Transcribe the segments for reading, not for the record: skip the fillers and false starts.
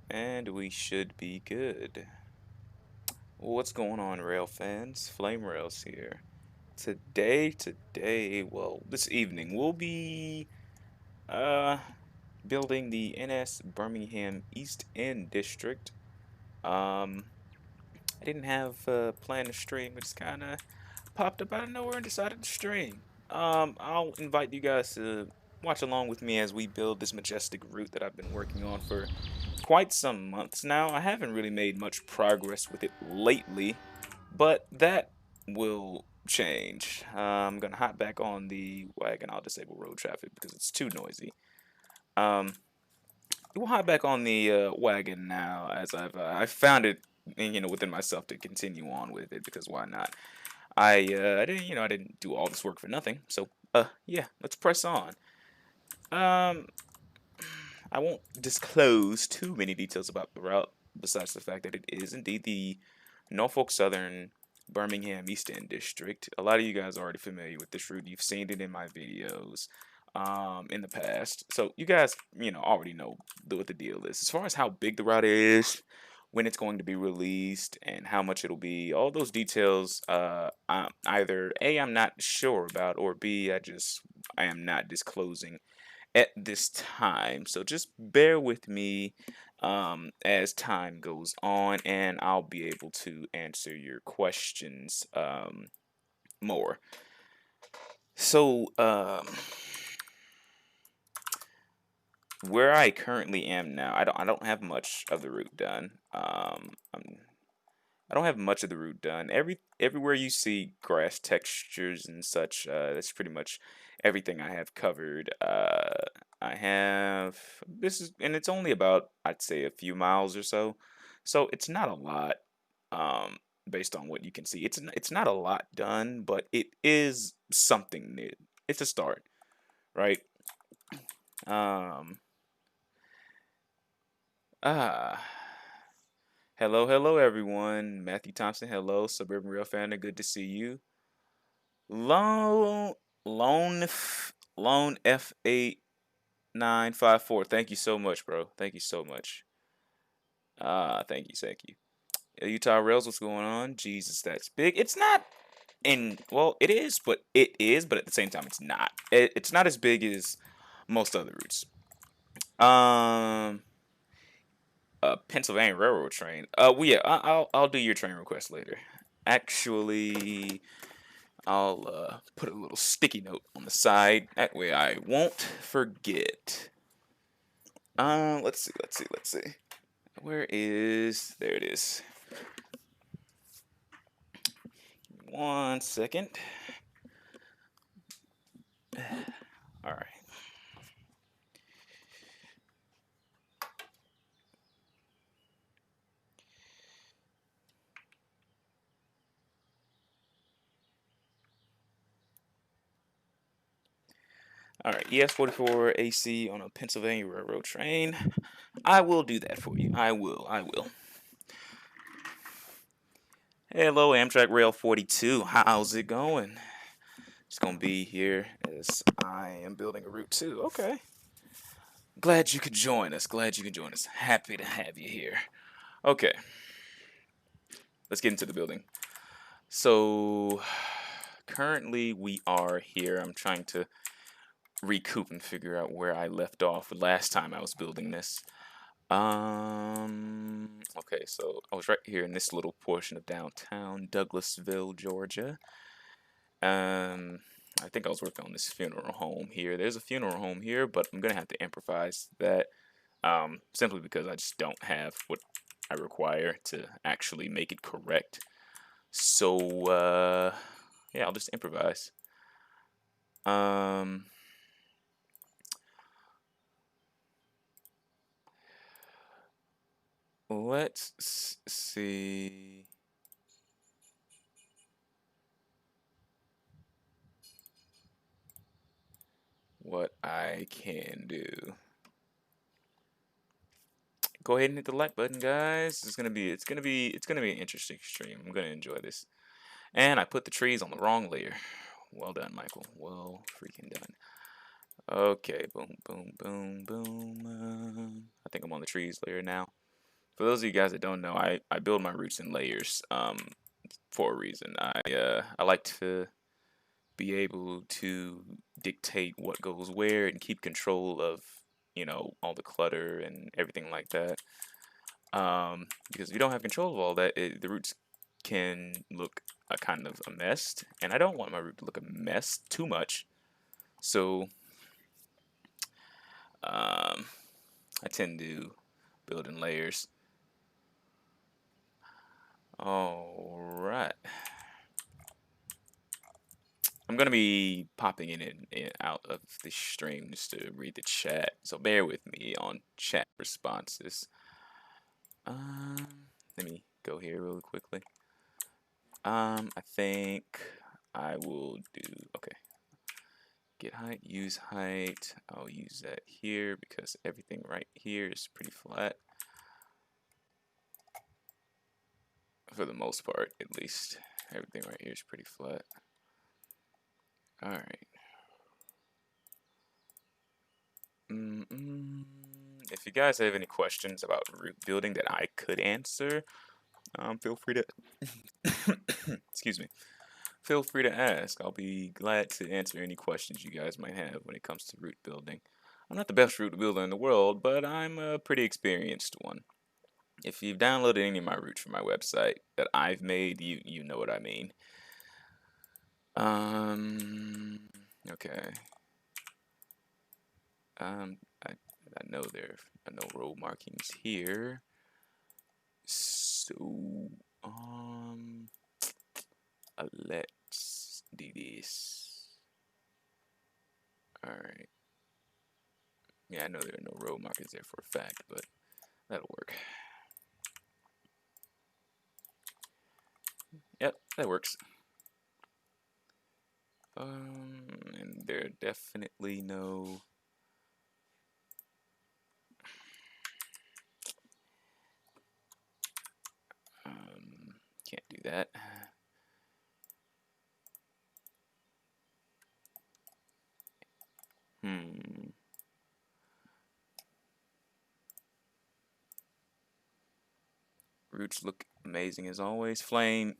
And we should be good. What's going on, rail fans? Flamerailzz here. Well, this evening we'll be uh building the NS Birmingham East End District. Um, I didn't have a plan to stream. It just kind of popped up out of nowhere and decided to stream. I'll invite you guys to watch along with me as we build this majestic route that I've been working on for quite some months now. I haven't really made much progress with it lately, but that will change. I'm gonna hop back on the wagon. I'll disable road traffic because it's too noisy. Um, we'll hop back on the wagon now, as I found it, within myself to continue on with it because why not? I didn't do all this work for nothing. So yeah, let's press on. Um, I won't disclose too many details about the route, besides the fact that it is indeed the Norfolk Southern Birmingham East End District. A lot of you guys are already familiar with this route. You've seen it in my videos in the past. So you guys, already know what the deal is. As far as how big the route is, when it's going to be released, and how much it'll be, all those details, either A, I'm not sure about, or B, I am not disclosing at this time. So just bear with me as time goes on, and I'll be able to answer your questions more. So, where I currently am now, I don't have much of the route done. I don't have much of the route done. Everywhere you see grass textures and such, that's pretty much everything I have covered. I have this is, and it's only about, I'd say, a few miles or so, so it's not a lot. Um, Based on what you can see, it's not a lot done, but it is something new. It's a start, right? Um, ah. Hello, everyone. Matthew Thompson, hello. Suburban Real Founder, good to see you. Lone, Lone F8954. Thank you so much, bro. Thank you so much. Thank you. Utah Rails, what's going on? Jesus, that's big. It's not it is, but at the same time, it's not. It's not as big as most other routes. Um, Pennsylvania Railroad train. Well, yeah, I'll do your train request later. Actually, I'll put a little sticky note on the side. That way I won't forget. Let's see. There it is. 1 second. All right. All right. ES44 AC on a Pennsylvania Railroad train. I will do that for you. I will. Hello, Amtrak Rail 42. How's it going? It's gonna be here as I am building a route too. Okay. Glad you could join us. Happy to have you here. Okay. Let's get into the building. So currently we are here. I'm trying to recoup and figure out where I left off last time I was building this. Okay, so I was right here in this little portion of downtown Douglasville, Georgia. I think I was working on this funeral home here. There's a funeral home here, but I'm gonna have to improvise that, simply because I just don't have what I require to actually make it correct. So, yeah, I'll just improvise. Um, let's see what I can do. Go ahead and hit the like button, guys. It's gonna be an interesting stream. I'm gonna enjoy this. And I put the trees on the wrong layer. Well done, Michael. Well freaking done. Okay, boom. I think I'm on the trees layer now. For those of you guys that don't know, I build my roots in layers for a reason. I like to be able to dictate what goes where and keep control of, all the clutter and everything like that. Because if you don't have control of all that, the roots can look a kind of a mess, and I don't want my root to look a mess too much. So I tend to build in layers. All right. I'm gonna be popping in and out of the stream just to read the chat, so bear with me on chat responses. Um, Let me go here really quickly. I think I will do, okay. Get height, use height. I'll use that here because everything right here is pretty flat. For the most part, at least. Everything right here is pretty flat. Alright. If you guys have any questions about root building that I could answer, feel free to excuse me. Feel free to ask. I'll be glad to answer any questions you guys might have when it comes to root building. I'm not the best root builder in the world, but I'm a pretty experienced one. If you've downloaded any of my roots from my website that I've made, you know what I mean. Okay. I know there are no row markings here. So let's do this. Alright. Yeah, I know there are no row markers there for a fact, but that'll work. Yep, that works. And there are definitely no can't do that. Roots look amazing as always. Flame,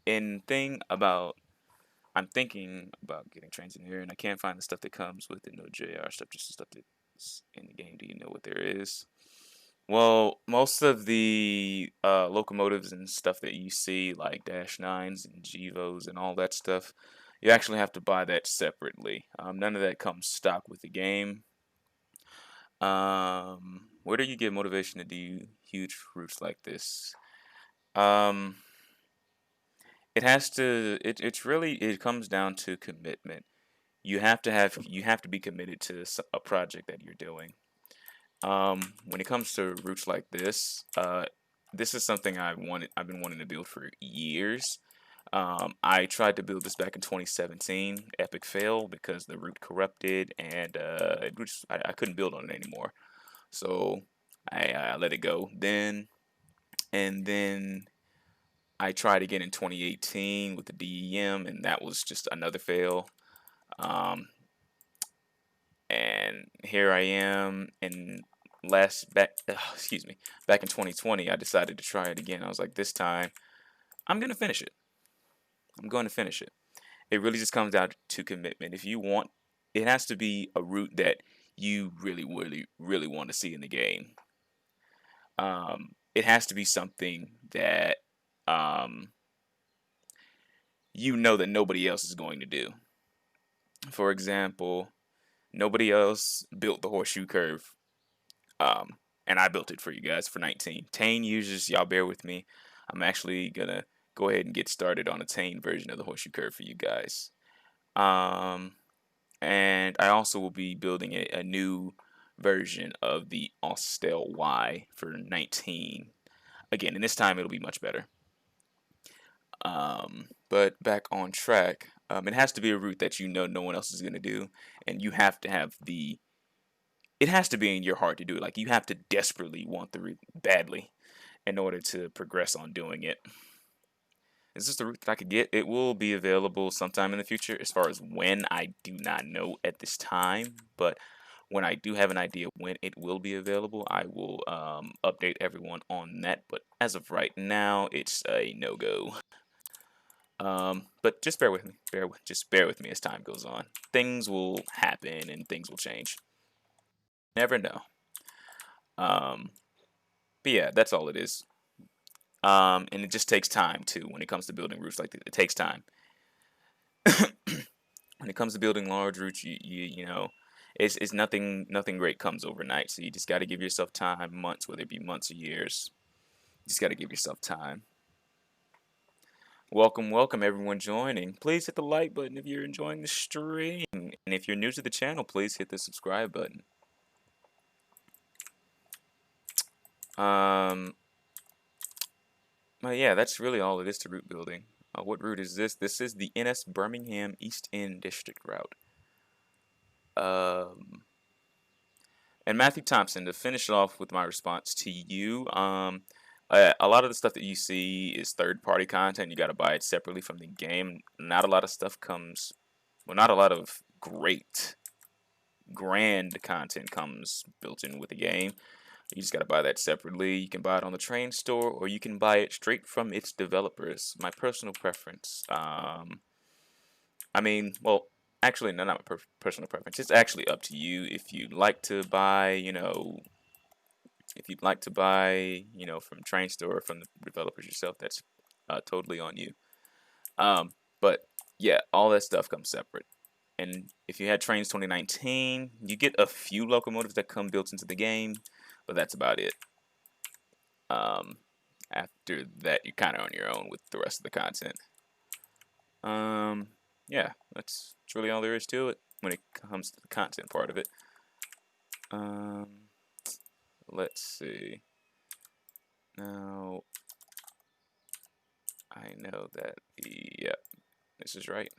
and thing about I'm thinking about getting Trainz in here, and I can't find the stuff that comes with it. No JR stuff, just the stuff that's in the game. Do you know what there is? Well, most of the locomotives and stuff that you see, like Dash 9s and Gevos and all that stuff, you actually have to buy that separately. None of that comes stock with the game. Where do you get motivation to do huge routes like this? It has to. It's really. It comes down to commitment. You have to be committed to a project that you're doing. When it comes to routes like this is something I've been wanting to build for years. I tried to build this back in 2017, epic fail because the route corrupted and I couldn't build on it anymore. So I let it go then, and then I tried again in 2018 with the DEM, and that was just another fail. Um, and here I am excuse me, back in 2020, I decided to try it again. I was like, this time, I'm gonna finish it. I'm going to finish it. It really just comes down to commitment. If you want, it has to be a route that you really, really, really want to see in the game. It has to be something that you know that nobody else is going to do. For example, nobody else built the horseshoe curve, and I built it for you guys for 19. Tane users, y'all bear with me. I'm actually gonna go ahead and get started on a Tane version of the horseshoe curve for you guys. And I also will be building a new version of the Austell Y for 19. Again, and this time it'll be much better. But back on track, it has to be a route that you know no one else is gonna do, and you have to have it has to be in your heart to do it. Like you have to desperately want the route badly in order to progress on doing it. Is this the route that I could get? It will be available sometime in the future. As far as when, I do not know at this time. But When I do have an idea when it will be available, I will update everyone on that. But as of right now, it's a no-go. But just bear with me. Just bear with me as time goes on. Things will happen and things will change. Never know. Um, but yeah, that's all it is. And it just takes time too when it comes to building roofs like this. It takes time. When it comes to building large roofs, you know, it's nothing great comes overnight. So you just got to give yourself time, months, whether it be months or years. You just got to give yourself time. Welcome, welcome everyone joining. Please hit the like button if you're enjoying the stream. And if you're new to the channel, please hit the subscribe button. But yeah, that's really all it is to route building. What route is this? This is the NS Birmingham East End District route. And Matthew Thompson, to finish off with my response to you, a lot of the stuff that you see is third-party content. You got to buy it separately from the game. Not a lot of stuff comes, well, not a lot of great, grand content comes built in with the game. You just got to buy that separately. You can buy it on the Trainz store, or you can buy it straight from its developers. My personal preference. I mean, well, actually, no, not my personal preference. It's actually up to you if you'd like to buy, from Trainz store or from the developers yourself. That's totally on you. But yeah, all that stuff comes separate. And if you had Trainz 2019, you get a few locomotives that come built into the game, but that's about it. After that, you're kind of on your own with the rest of the content. Yeah, that's really all there is to it when it comes to the content part of it. Let's see. Now, I know that yep, this is right.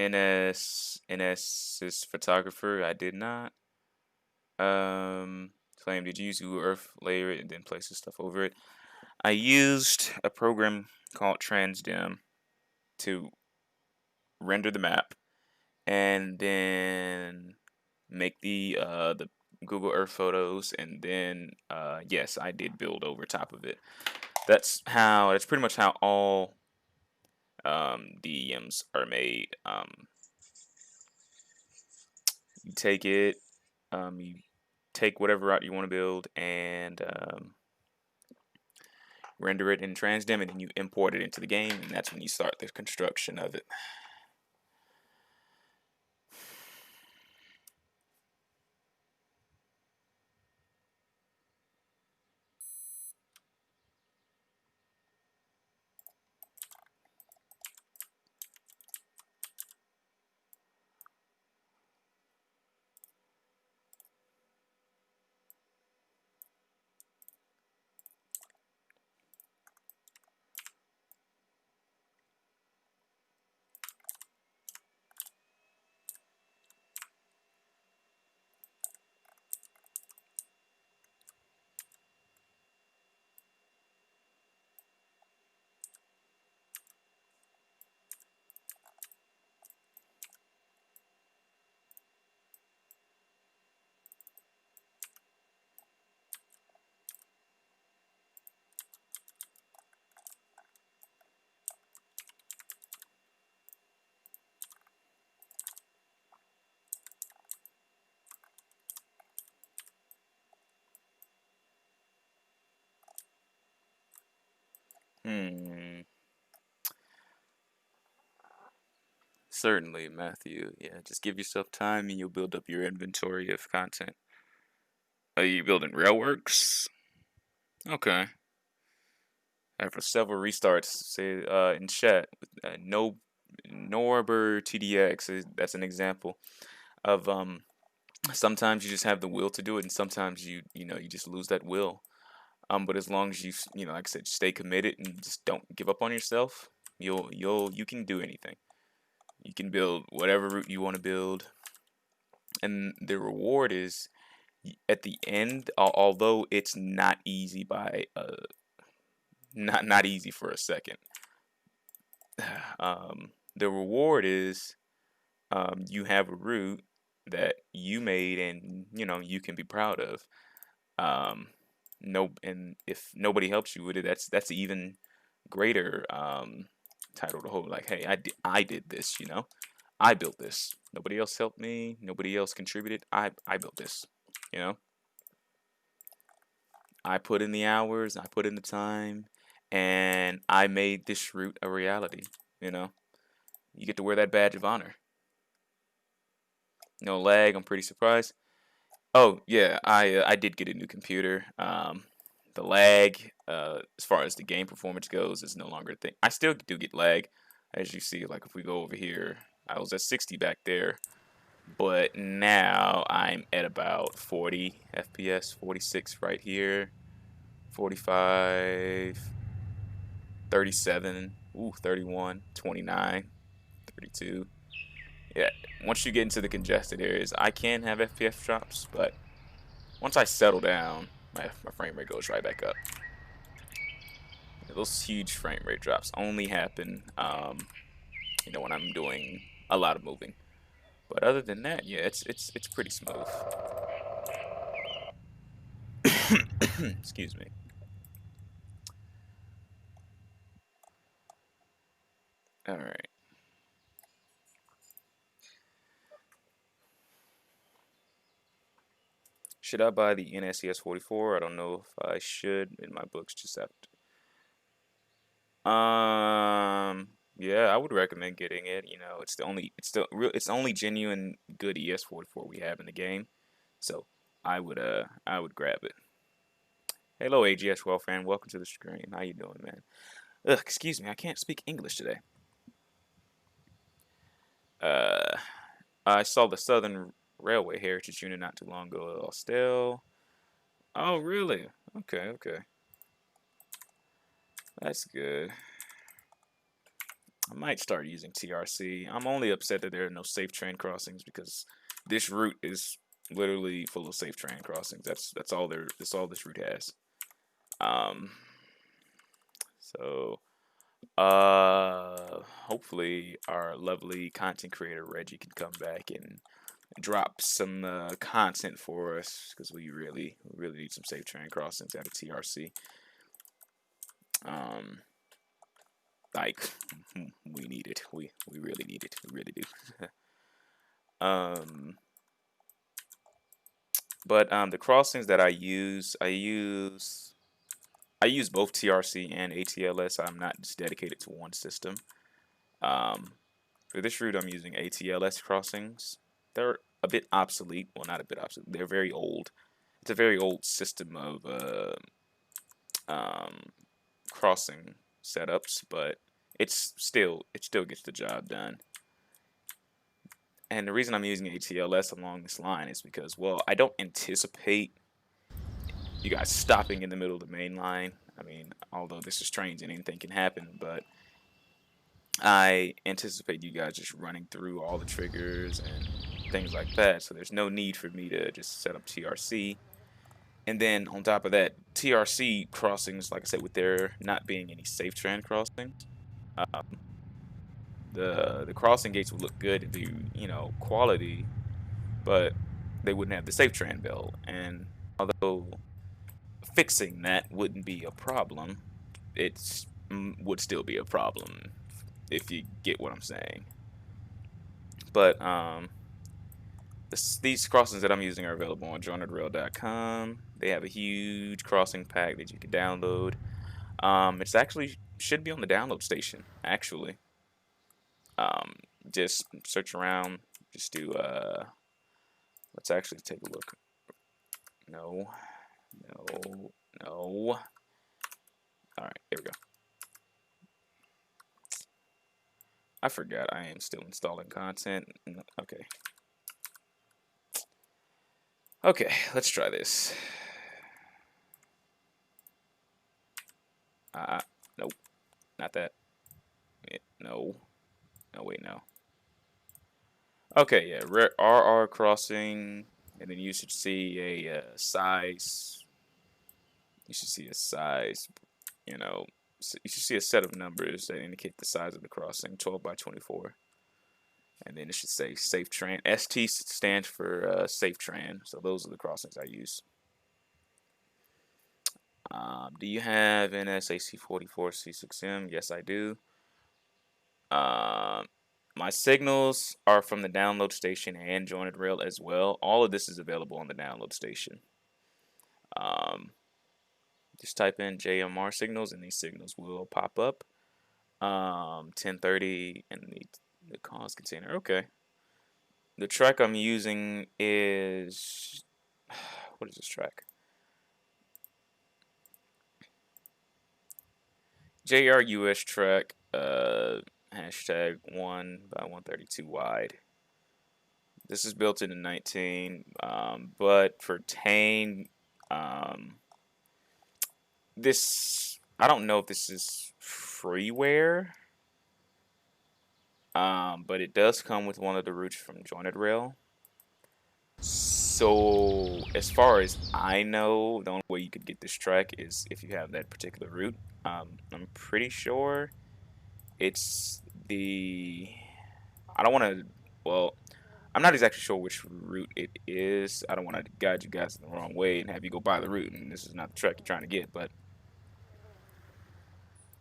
NS is photographer. I did not. Flame, did you use Google Earth, layer it, and then place the stuff over it? I used a program called Trainz to render the map, and then make the Google Earth photos, and then yes, I did build over top of it. That's pretty much how all DEMs are made. You take it, you take whatever route you want to build and render it in Trainz, and then you import it into the game, and that's when you start the construction of it. Certainly, Matthew. Yeah, just give yourself time and you'll build up your inventory of content. Are you building railworks? Okay. After several restarts, say in chat, no Norber TDX, that's an example of sometimes you just have the will to do it, and sometimes you just lose that will. But as long as you like I said, stay committed and just don't give up on yourself, You can do anything. You can build whatever route you want to build, and the reward is at the end. Although it's not easy by not easy for a second. The reward is you have a route that you made and you can be proud of. Um, no, and if nobody helps you with it, that's even greater title to hold. Like, hey, I did this. I built this. Nobody else helped me. Nobody else contributed. I built this. You know, I put in the hours. I put in the time, and I made this route a reality. You know, you get to wear that badge of honor. No lag. I'm pretty surprised. Oh yeah, I did get a new computer. The lag, as far as the game performance goes, is no longer a thing. I still do get lag, as you see. Like if we go over here, I was at 60 back there, but now I'm at about 40 FPS, 46 right here, 45, 37, ooh, 31, 29, 32. Yeah, once you get into the congested areas, I can have FPS drops, but once I settle down, my frame rate goes right back up. Those huge frame rate drops only happen, when I'm doing a lot of moving. But other than that, yeah, it's pretty smooth. Excuse me. All right. Should I buy the NSES 44? I don't know if I should. In my books, just have to. Yeah, I would recommend getting it. It's the only genuine good ES44 we have in the game. So I would grab it. Hello, AGS Well fan. Welcome to the stream. How you doing, man? Ugh, excuse me. I can't speak English today. Uh, I saw the Southern Railway Heritage Unit not too long ago. Still. Oh, really? Okay, okay. That's good. I might start using TRC. I'm only upset that there are no safe train crossings because this route is literally full of safe train crossings. That's all there. That's all this route has. Um. So, hopefully our lovely content creator Reggie can come back and drop some content for us because we really need some safe train crossings out of TRC. Um, like we need it. We really need it. We really do. um, but the crossings that I use both TRC and ATLS. I'm not just dedicated to one system. Um, for this route, I'm using ATLS crossings. They're a bit obsolete. Well, not a bit obsolete. They're very old. It's a very old system of um, crossing setups, but it still gets the job done. And the reason I'm using ATLS along this line is because, well, I don't anticipate you guys stopping in the middle of the main line. I mean, although this is Trainz and anything can happen, but I anticipate you guys just running through all the triggers and things like that. So there's no need for me to just set up TRC. And then on top of that, TRC crossings, like I said, with there not being any safe train crossings, um, the crossing gates would look good and be quality, but they wouldn't have the safe train belt. And although fixing that wouldn't be a problem, it would still be a problem if you get what I'm saying. But these crossings that I'm using are available on joinedrail.com. They have a huge crossing pack that you can download. It's actually should be on the download station actually. Um, just search around. Just do let's actually take a look. No, no, no. All right, there we go. I forgot I am still installing content. Okay. Okay, let's try this. Nope, not that. Yeah, No. No, wait, no. Okay, yeah, RR crossing, and then you should see a size. You should see a size, you know, you should see a set of numbers that indicate the size of the crossing, 12 by 24. And then it should say Safe Tran. ST stands for Safe Tran. So those are the crossings I use. Do you have NSAC44C6M? Yes, I do. Um, my signals are from the download station and jointed rail as well. All of this is available on the download station. Um, just type in JMR signals and these signals will pop up. 1030 and the cause container. Okay. The track I'm using is what is this track? JRUS track, hashtag 1 by 132 wide. This is built into 19, but for Tane, this, I don't know if this is freeware, but it does come with one of the routes from Jointed Rail. So, as far as I know, the only way you could get this track is if you have that particular route. I'm pretty sure it's the. I don't want to. Well, I'm not exactly sure which route it is. I don't want to guide you guys in the wrong way and have you go buy the route, and this is not the track you're trying to get. But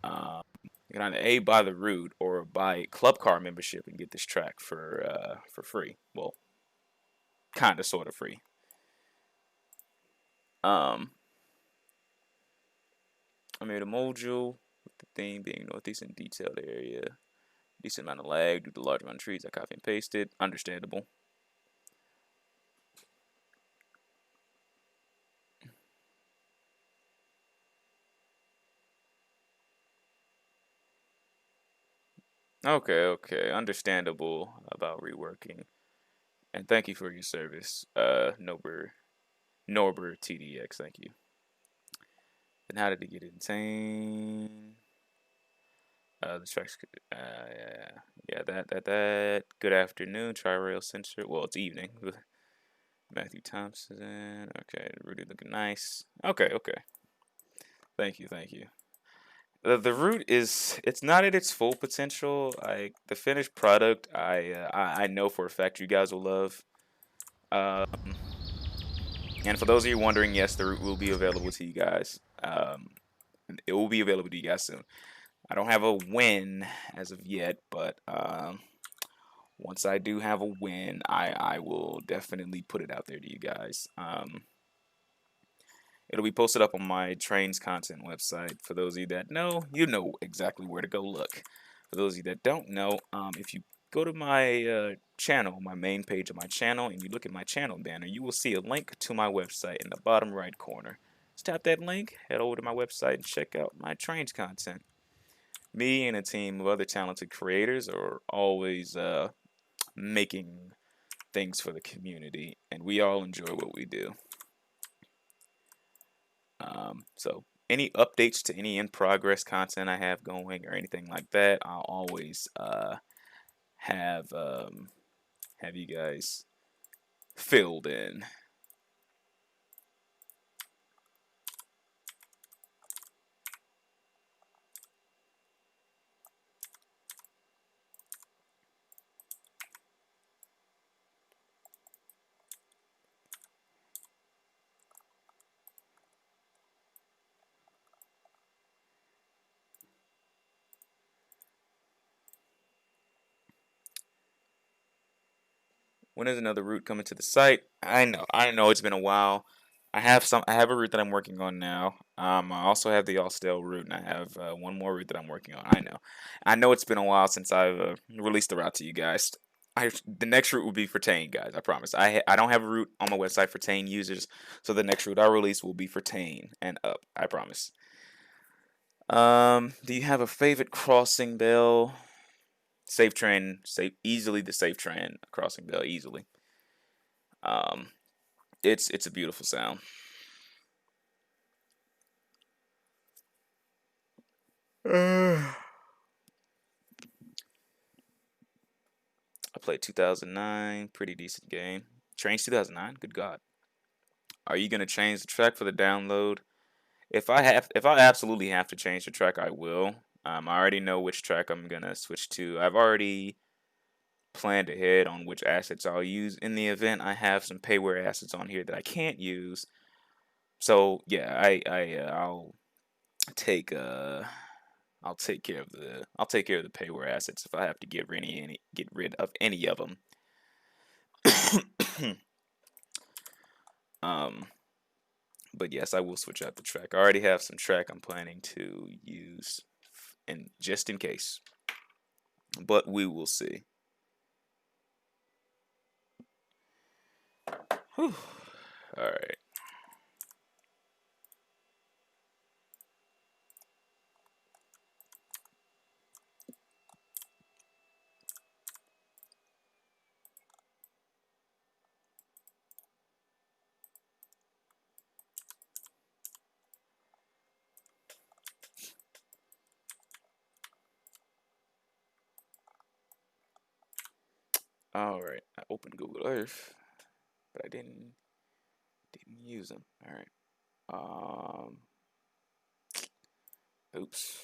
you can either A, buy the route, or buy club car membership and get this track for free. Well, kind of, sort of free. Um, I made a module with the theme being northeastern detailed area. Decent amount of lag due to large amount of trees. I copy and pasted. Understandable. Okay, okay. Understandable about reworking. And thank you for your service, Norbert TDX. Thank you. And how did it get insane? The tracks. Yeah, yeah. That. Good afternoon, Tri-Rail Sensor. Well, it's evening. Matthew Thompson. Okay, Rudy looking nice. Okay, okay. Thank you, thank you. The route is, it's not at its full potential. The finished product I know for a fact you guys will love. Um, and for those of you wondering, yes, the route will be available to you guys. It will be available to you guys soon. I don't have a win as of yet, but once I do have a win, I will definitely put it out there to you guys. It'll be posted up on my Trainz content website. For those of you that know, you know exactly where to go look. For those of you that don't know, if you go to my channel, my main page of my channel, and you look at my channel banner, you will see a link to my website in the bottom right corner. Just tap that link, head over to my website, and check out my Trainz content. Me and a team of other talented creators are always making things for the community, and we all enjoy what we do. So any updates to any in progress content I have going or anything like that, I'll always have have you guys filled in. When is another route coming to the site? I know it's been a while. I have a route that I'm working on now. I also have the Austell route, and I have one more route that I'm working on. I know it's been a while since I've released the route to you guys. The next route will be for Tane, guys. I promise. I don't have a route on my website for Tane users, so the next route I release will be for Tane and up. I promise. Do you have a favorite crossing bell? Safe train, safe easily the safe train crossing bell easily. Um, it's a beautiful sound. I played 2009, pretty decent game. Trainz 2009, good God. Are you gonna change the track for the download? If I absolutely have to change the track, I will. I already know which track I'm gonna switch to. I've already planned ahead on which assets I'll use in the event I have some payware assets on here that I can't use. So yeah, take uh I'll take care of the payware assets if I have to get rid of any of them. um, but yes, I will switch out the track. I already have some track I'm planning to use, and just in case. But we will see. Whew. All right. All right. I opened Google Earth, but I didn't use them. All right. Oops.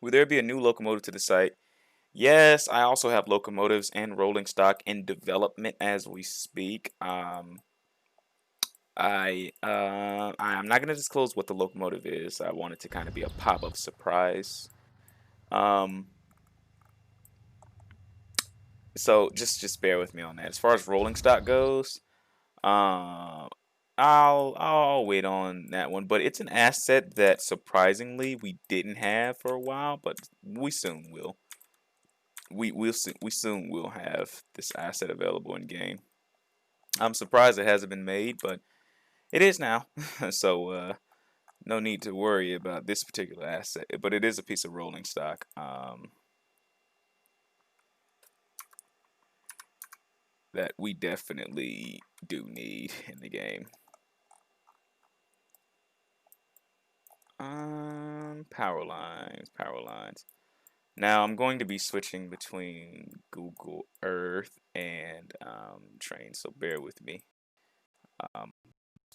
Will there be a new locomotive to the site? Yes, I also have locomotives and rolling stock in development as we speak. I'm not gonna disclose what the locomotive is. I want it to kind of be a pop-up surprise. Um, so just bear with me on that. As far as rolling stock goes, uh, I'll wait on that one. But it's an asset that surprisingly we didn't have for a while, but we soon will. We soon will have this asset available in game. I'm surprised it hasn't been made, but it is now. So no need to worry about this particular asset, but it is a piece of rolling stock that we definitely do need in the game. Power lines. Now I'm going to be switching between Google Earth and Trainz, so bear with me. Um,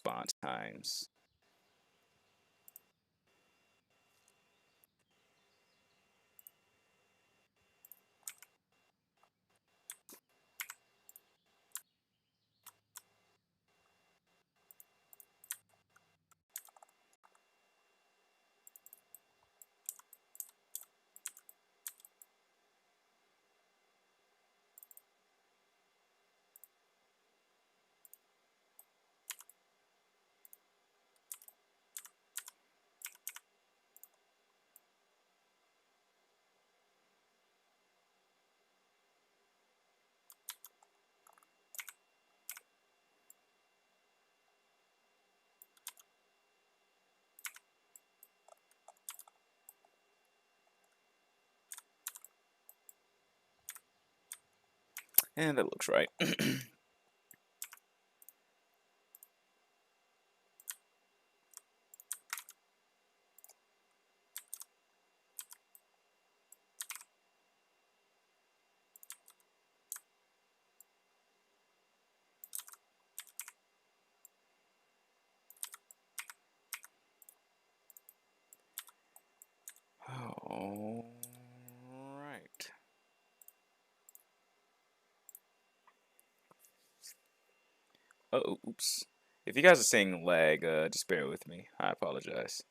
Response times. And that looks right. All right. Oh, oops. If you guys are seeing lag, just bear with me. I apologize.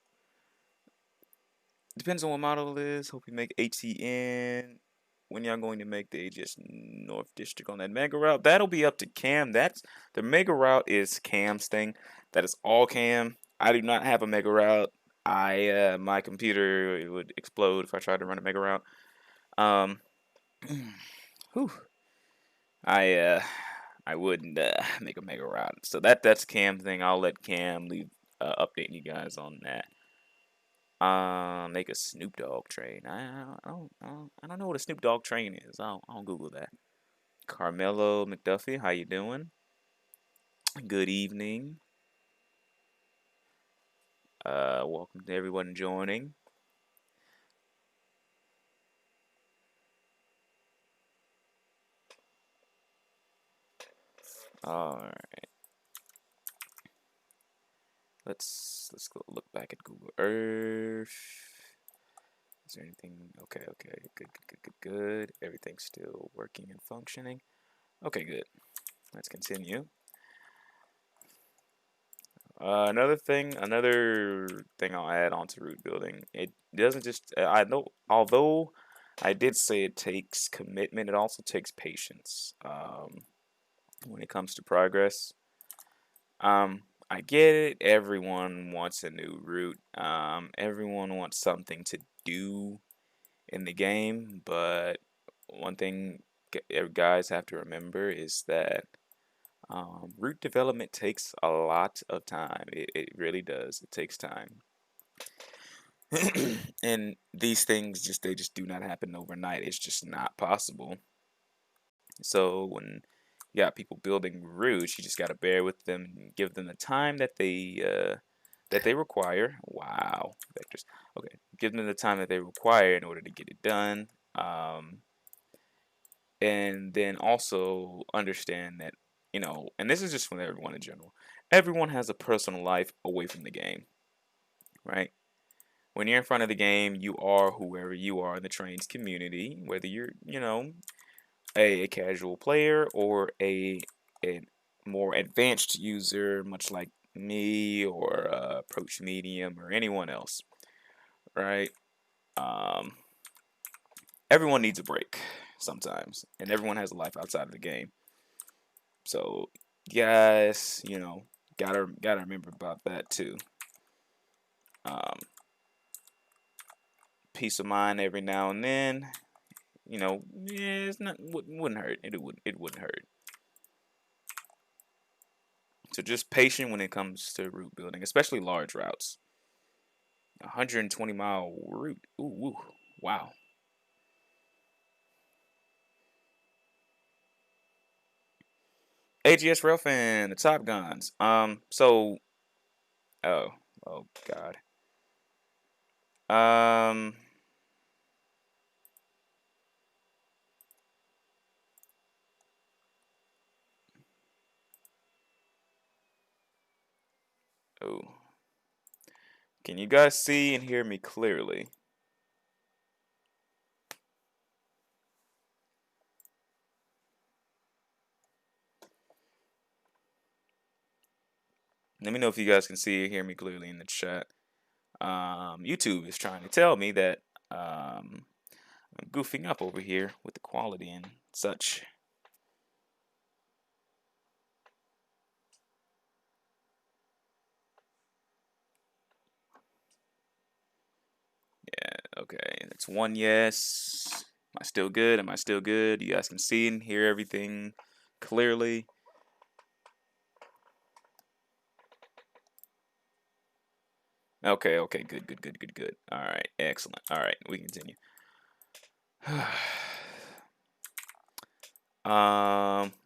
Depends on what model it is. Hope you make ATN. When y'all going to make the AGS North District on that mega route? That'll be up to Cam. That's the mega route is Cam's thing. That is all Cam. I do not have a mega route. My computer it would explode if I tried to run a mega route. Um, whew. I uh I wouldn't make a mega route. So that's Cam thing. I'll let Cam leave updating you guys on that. Make a Snoop Dogg train. I don't know what a Snoop Dogg train is. I'll Google that. Carmelo McDuffie, how you doing? Good evening. Welcome to everyone joining. All right, let's go look back at Google Earth. Is there anything? Okay, good. Everything's still working and functioning. Okay, good. Let's continue. Another thing I'll add on to root building. It doesn't just I know although I did say it takes commitment, it also takes patience. When it comes to progress. I get it. Everyone wants a new route. Everyone wants something to do in the game, but one thing guys have to remember is that route development takes a lot of time. It really does. It takes time. And these things they just do not happen overnight. It's just not possible. So when you got people building routes, you just got to bear with them and give them the time that they require. Wow, vectors. Okay, give them the time that they require in order to get it done. And then also understand that, and this is just for everyone in general. Everyone has a personal life away from the game, right? When you're in front of the game, you are whoever you are in the Trainz community, whether you're, a casual player or a more advanced user, much like me or Approach Medium or anyone else, right? Um, Everyone needs a break sometimes, and everyone has a life outside of the game. So, guys, gotta remember about that too. Um, Peace of mind every now and then. Yeah, it's not wouldn't hurt. It wouldn't hurt. So just patient when it comes to route building, especially large routes. 120-mile route. Ooh, wow. AGS Railfan, the Top Guns. Oh, oh God. Um, oh. Can you guys see and hear me clearly? Let me know if you guys can see or hear me clearly in the chat. YouTube is trying to tell me that I'm goofing up over here with the quality and such. Yeah, okay. That's one yes. Am I still good? Am I still good? You guys can see and hear everything clearly. Okay, good. All right, excellent. All right, we continue. What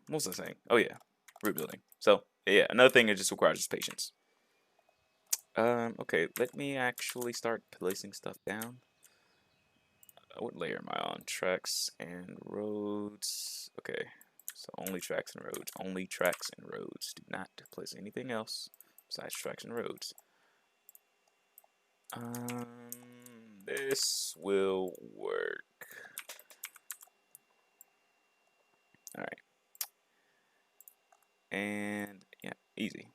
was I saying? Oh yeah, root building. So yeah, another thing it just requires is patience. Okay, let me actually start placing stuff down. What layer am I on? Tracks and roads. Okay, so only tracks and roads. Only tracks and roads. Do not place anything else besides tracks and roads. Um, this will work. All right. And yeah, easy.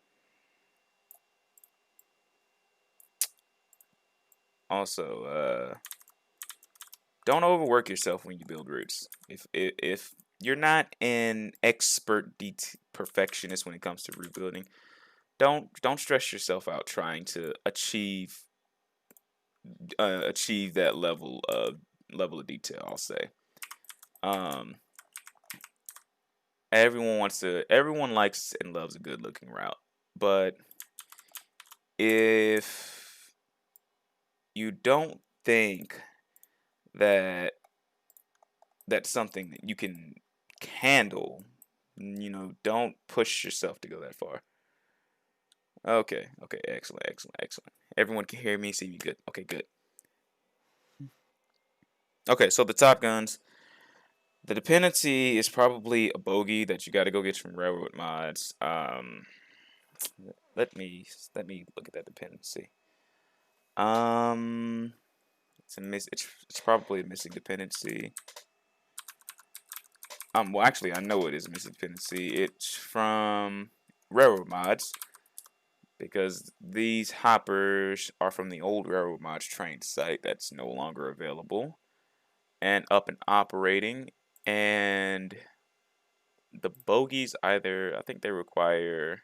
Also, don't overwork yourself when you build routes. If you're not an expert perfectionist when it comes to route building, don't stress yourself out trying to achieve that level of detail. I'll say. Um, everyone likes and loves a good looking route, but if you don't think that that's something that you can handle, don't push yourself to go that far. Okay, okay, excellent, excellent, excellent. Everyone can hear me, see me good. Okay, good. Okay, so the top guns. The dependency is probably a bogey that you got to go get from railroad mods. Let me look at that dependency. Um, it's probably a missing dependency. Well, actually, I know it is a missing dependency. It's from railroad mods because these hoppers are from the old railroad mods Trainz site that's no longer available and up and operating. And the bogies either, I think they require,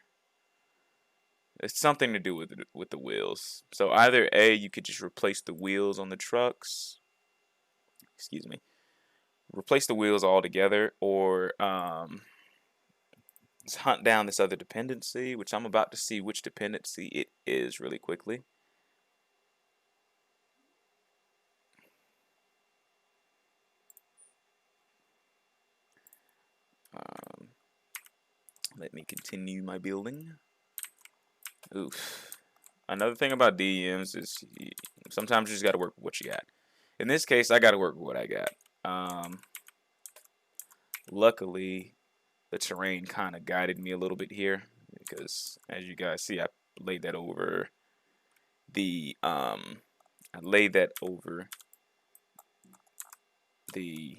it's something to do with the wheels. So either A, you could just replace the wheels on the trucks. Excuse me. Replace the wheels altogether, or let's hunt down this other dependency, which I'm about to see which dependency it is really quickly. Um, Let me continue my building. Oof. Another thing about DMs is sometimes you just got to work with what you got. In this case, I got to work with what I got. Luckily, the terrain kind of guided me a little bit here because, as you guys see, I laid that over the I laid that over the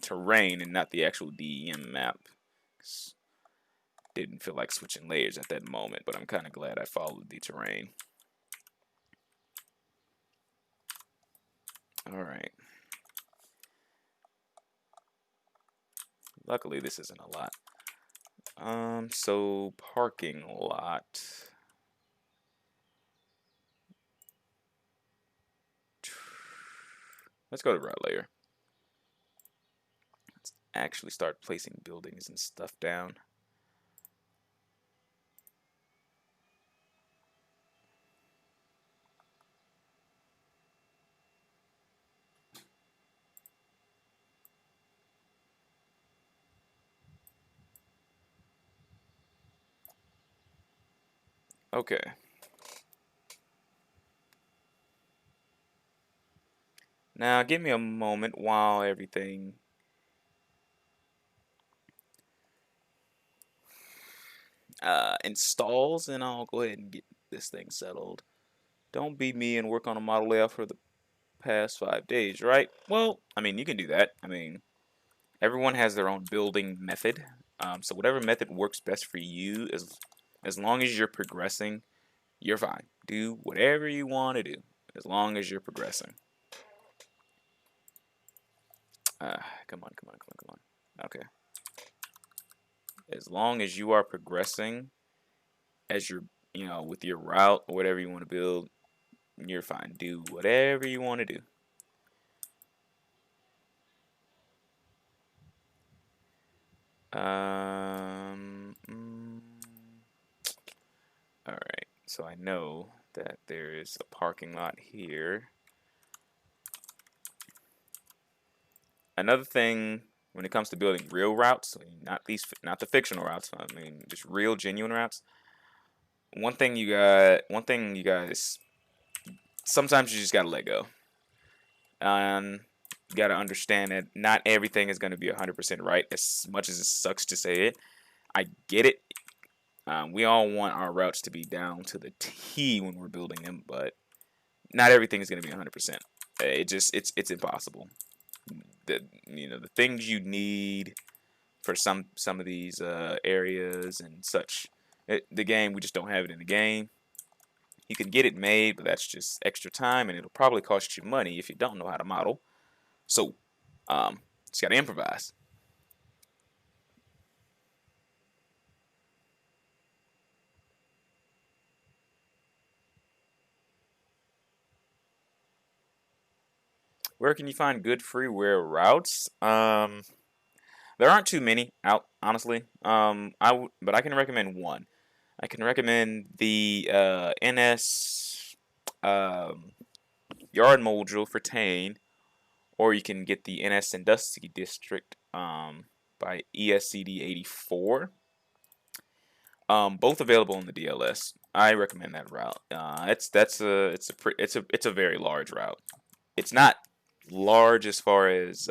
terrain and not the actual DEM map. Didn't feel like switching layers at that moment, but I'm kind of glad I followed the terrain. All right. Luckily, this isn't a lot. So parking lot. Let's go to route layer. Let's actually start placing buildings and stuff down. Okay. Now give me a moment while everything installs, and I'll go ahead and get this thing settled. Don't beat me and work on a model layout for the past 5 days, right? Well, I mean, you can do that. I mean, everyone has their own building method. So whatever method works best for you, as long as you're progressing, you're fine. Do whatever you want to do, as long as you're progressing. Come on, come on, come on, come on. Okay. As long as you are progressing, as you're, with your route or whatever you want to build, you're fine. Do whatever you want to do. All right. So I know that there is a parking lot here. Another thing when it comes to building real routes, not the fictional routes. I mean, just real, genuine routes. One thing you guys, sometimes you just gotta let go. You gotta understand that not everything is gonna be 100% right. As much as it sucks to say it, I get it. We all want our routes to be down to the T when we're building them, but not everything is gonna be 100%. It's impossible. The things you need for some of these areas and such. The game, we just don't have it in the game. You can get it made, but that's just extra time, and it'll probably cost you money if you don't know how to model. So, just gotta improvise. Where can you find good freeware routes? There aren't too many out, honestly. But I can recommend one. I can recommend the NS Yard Module for Tane, or you can get the NS Industry District by ESCD 84. Both available in the DLS. I recommend that route. It's a very large route. It's not large as far as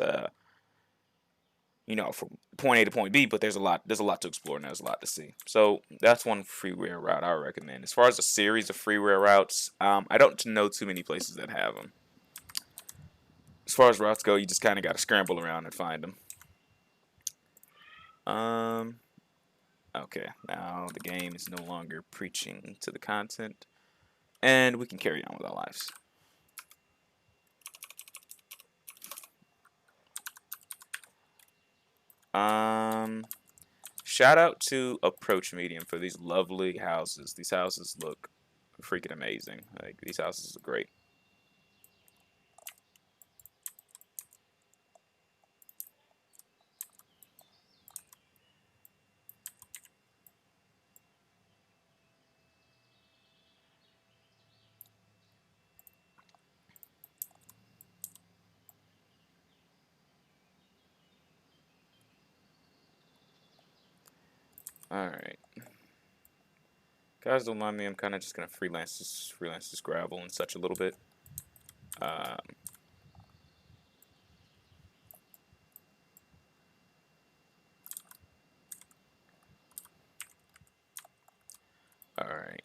from point A to point B, but there's a lot to explore and there's a lot to see. So that's one freeware route I would recommend. As far as a series of freeware routes, I don't know too many places that have them. As far as routes go, you just kind of got to scramble around and find them. Okay, now the game is no longer preaching to the content, and we can carry on with our lives. Shout out to Approach Medium for these lovely houses. These houses look freaking amazing. Like, these houses are great. Alright. Guys, don't mind me. I'm kind of just going to freelance this gravel and such a little bit. Alright.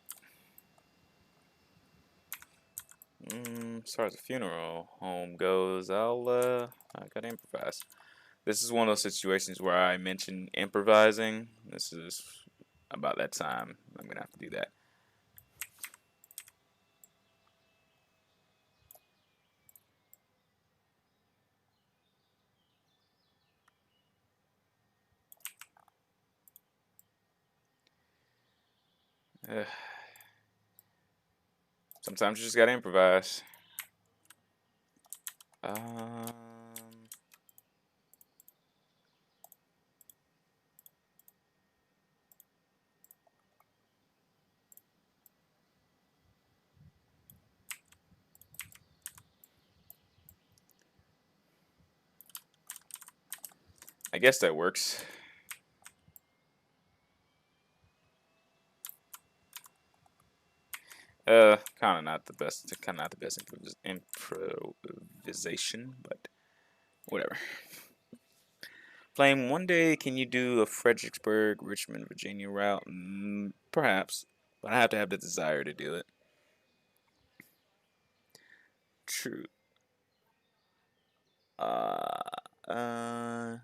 As far as the funeral home goes, I gotta improvise. This is one of those situations where I mentioned improvising. This is about that time. I'm gonna have to do that. Sometimes you just gotta improvise. I guess that works. Kind of not the best. Kind of not the best improvisation, but whatever. Flame, one day can you do a Fredericksburg, Richmond, Virginia route? Perhaps, but I have to have the desire to do it. True. Uh, uh.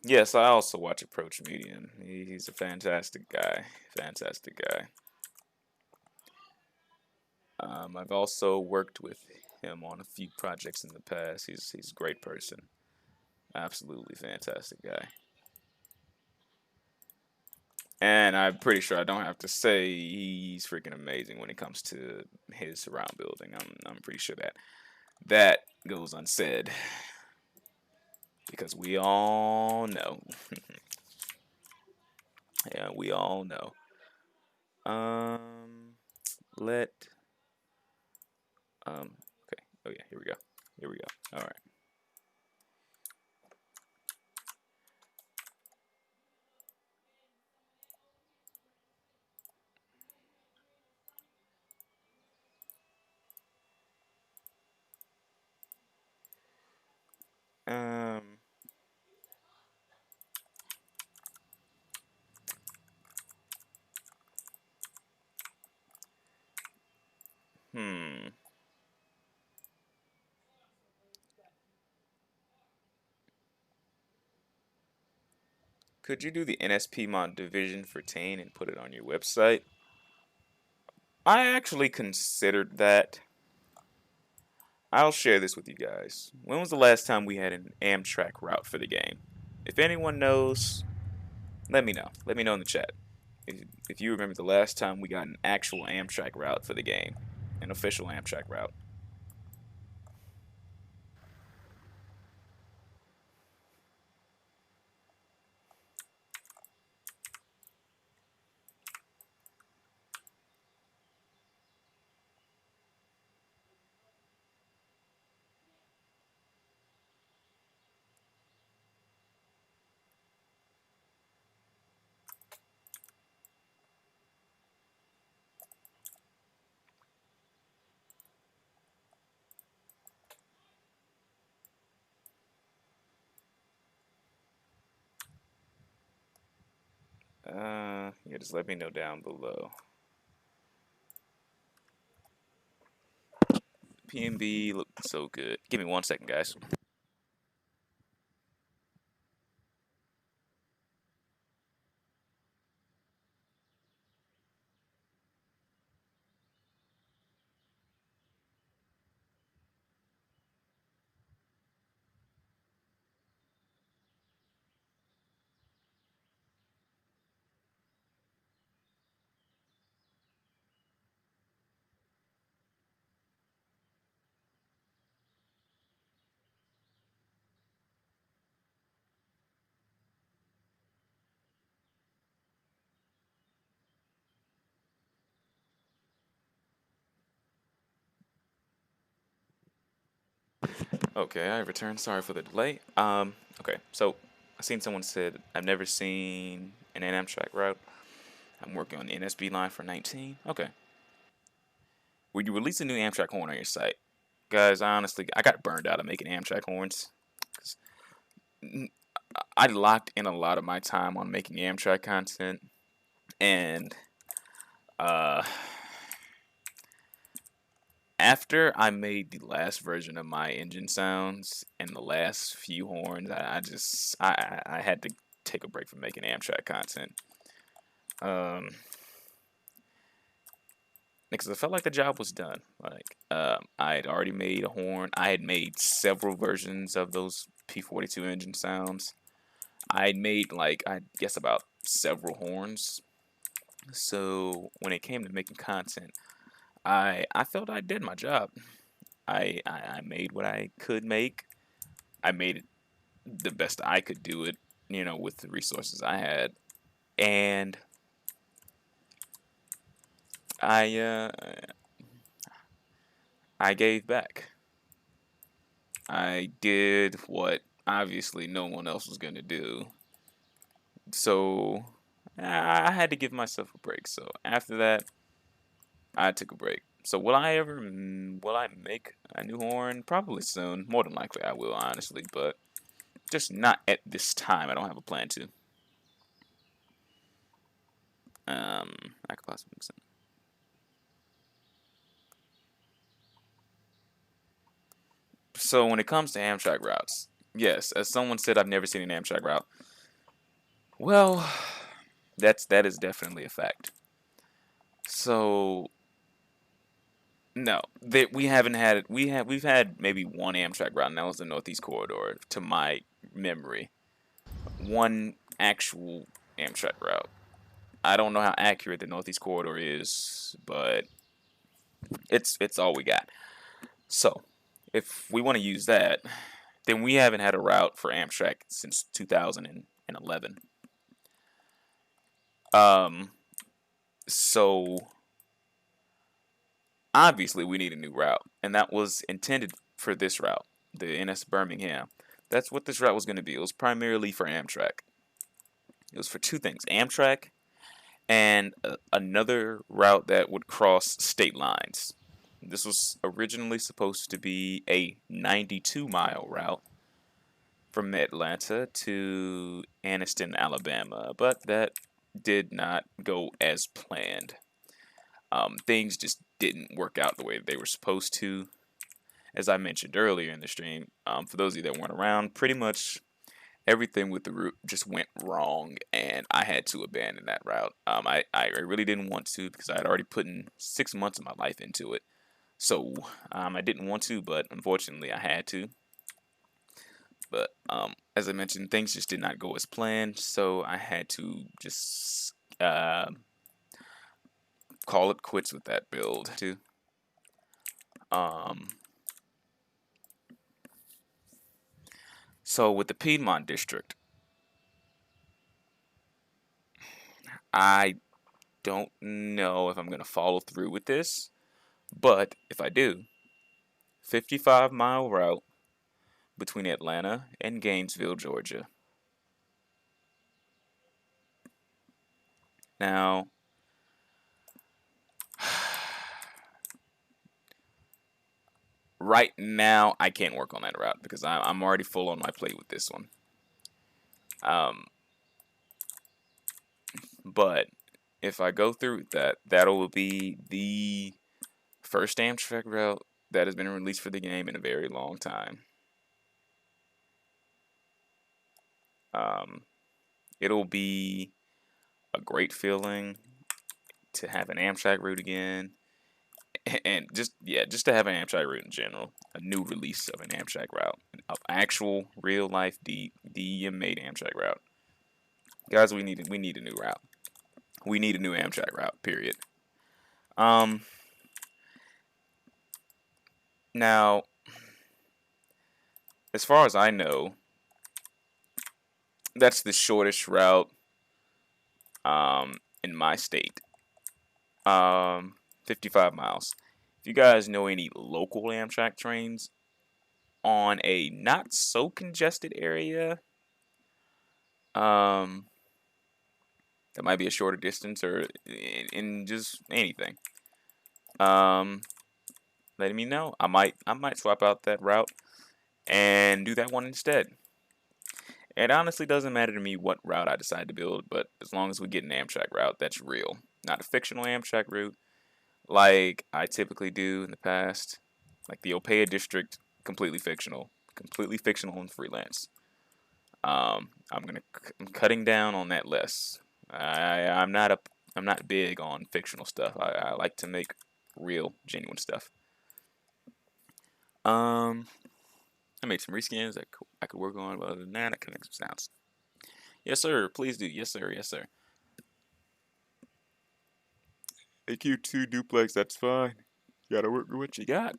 Yes, I also watch Approach Medium. He's a fantastic guy. Fantastic guy. I've also worked with him on a few projects in the past. He's a great person. Absolutely fantastic guy. And I'm pretty sure I don't have to say he's freaking amazing when it comes to his surround building. I'm pretty sure that goes unsaid because we all know. Yeah, we all know. Let okay. Oh yeah, here we go. Here we go. All right. Um. Hmm. Could you do the NSP mod division for Tane and put it on your website? I actually considered that. I'll share this with you guys. When was the last time we had an Amtrak route for the game? If anyone knows, let me know. Let me know in the chat. If you remember the last time we got an actual Amtrak route for the game, an official Amtrak route. Yeah, just let me know down below. PNB look so good. Give me 1 second, guys. Okay, I returned. Sorry for the delay. Okay, so I seen someone said I've never seen an Amtrak route. I'm working on the NSB line for 19. Okay. When you release a new Amtrak horn on your site, guys, honestly, I got burned out of making Amtrak horns. 'Cause I locked in a lot of my time on making Amtrak content, and uh, after I made the last version of my engine sounds and the last few horns, I had to take a break from making Amtrak content. Because I felt like the job was done. Like, I had already made a horn. I had made several versions of those P42 engine sounds. I had made, like, I guess about several horns. So when it came to making content, I felt I did my job. I made what I could make. I made it the best I could do it, with the resources I had. And I uh, I gave back. I did what obviously no one else was gonna do. So I had to give myself a break. So after that, I took a break. So will I make a new horn? Probably soon. More than likely I will, honestly, but just not at this time. I don't have a plan to. I could possibly make some. So when it comes to Amtrak routes, yes, as someone said, I've never seen an Amtrak route. Well, that is definitely a fact. So no, that we haven't had it. We've had maybe one Amtrak route, and that was the Northeast Corridor, to my memory. One actual Amtrak route. I don't know how accurate the Northeast Corridor is, but it's all we got. So, if we want to use that, then we haven't had a route for Amtrak since 2011. Um, so obviously we need a new route, and that was intended for this route, the NS Birmingham. That's what this route was going to be. It was primarily for Amtrak. It was for two things: Amtrak and another route that would cross state lines. This was originally supposed to be a 92-mile route from Atlanta to Anniston, Alabama, but that did not go as planned. Things just didn't work out the way they were supposed to. As I mentioned earlier in the stream, for those of you that weren't around, pretty much everything with the route just went wrong, and I had to abandon that route. I really didn't want to because I had already put in 6 months of my life into it. So I didn't want to, but unfortunately I had to. But as I mentioned, things just did not go as planned, so I had to just call it quits with that build. Um, so with the Piedmont district, I don't know if I'm gonna follow through with this, but if I do, 55-mile route between Atlanta and Gainesville, Georgia. Now, right now, I can't work on that route because I'm already full on my plate with this one. Um, But if I go through that, that'll be the first Amtrak route that has been released for the game in a very long time. Um, it'll be a great feeling to have an Amtrak route again, and just to have an Amtrak route in general, a new release of an Amtrak route, an actual real life DEM made Amtrak route. Guys, we need a new route. We need a new Amtrak route. Period. Um, Now, as far as I know, that's the shortest route in my state. 55 miles. If you guys know any local Amtrak trains on a not so congested area, um, that might be a shorter distance or in just anything, um, letting me know. I might swap out that route and do that one instead. It honestly doesn't matter to me what route I decide to build, but as long as we get an Amtrak route that's real, not a fictional Amtrak route like I typically do in the past, like the Opea district, completely fictional and freelance. I'm cutting down on that list. I'm not big on fictional stuff. I like to make real, genuine stuff. Um, I made some reskins that I could work on, but other than that, I can make some sounds. Yes, sir. Please do. Yes, sir. Yes, sir. AQ2 duplex. That's fine. You gotta work with what you got.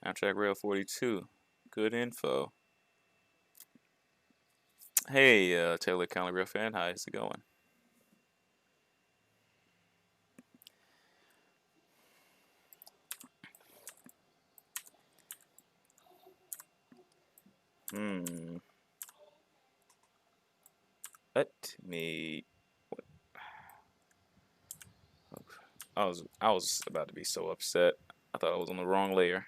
Amtrak Rail 42. Good info. Hey, Taylor County Real fan. How's it going? Hmm. Let me. I was about to be so upset. I thought I was on the wrong layer.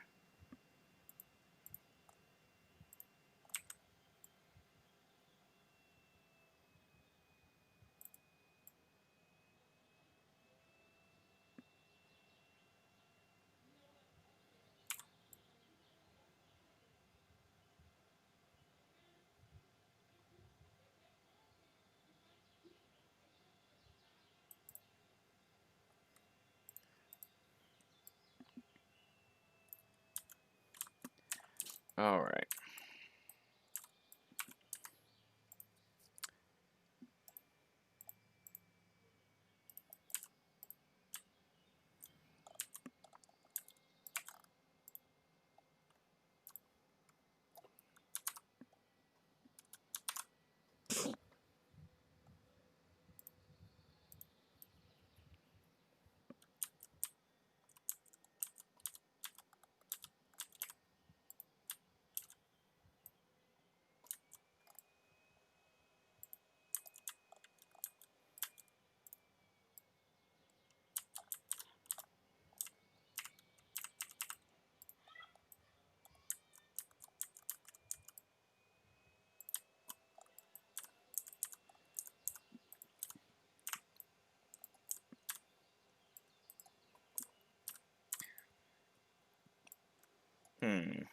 All right. Hmm.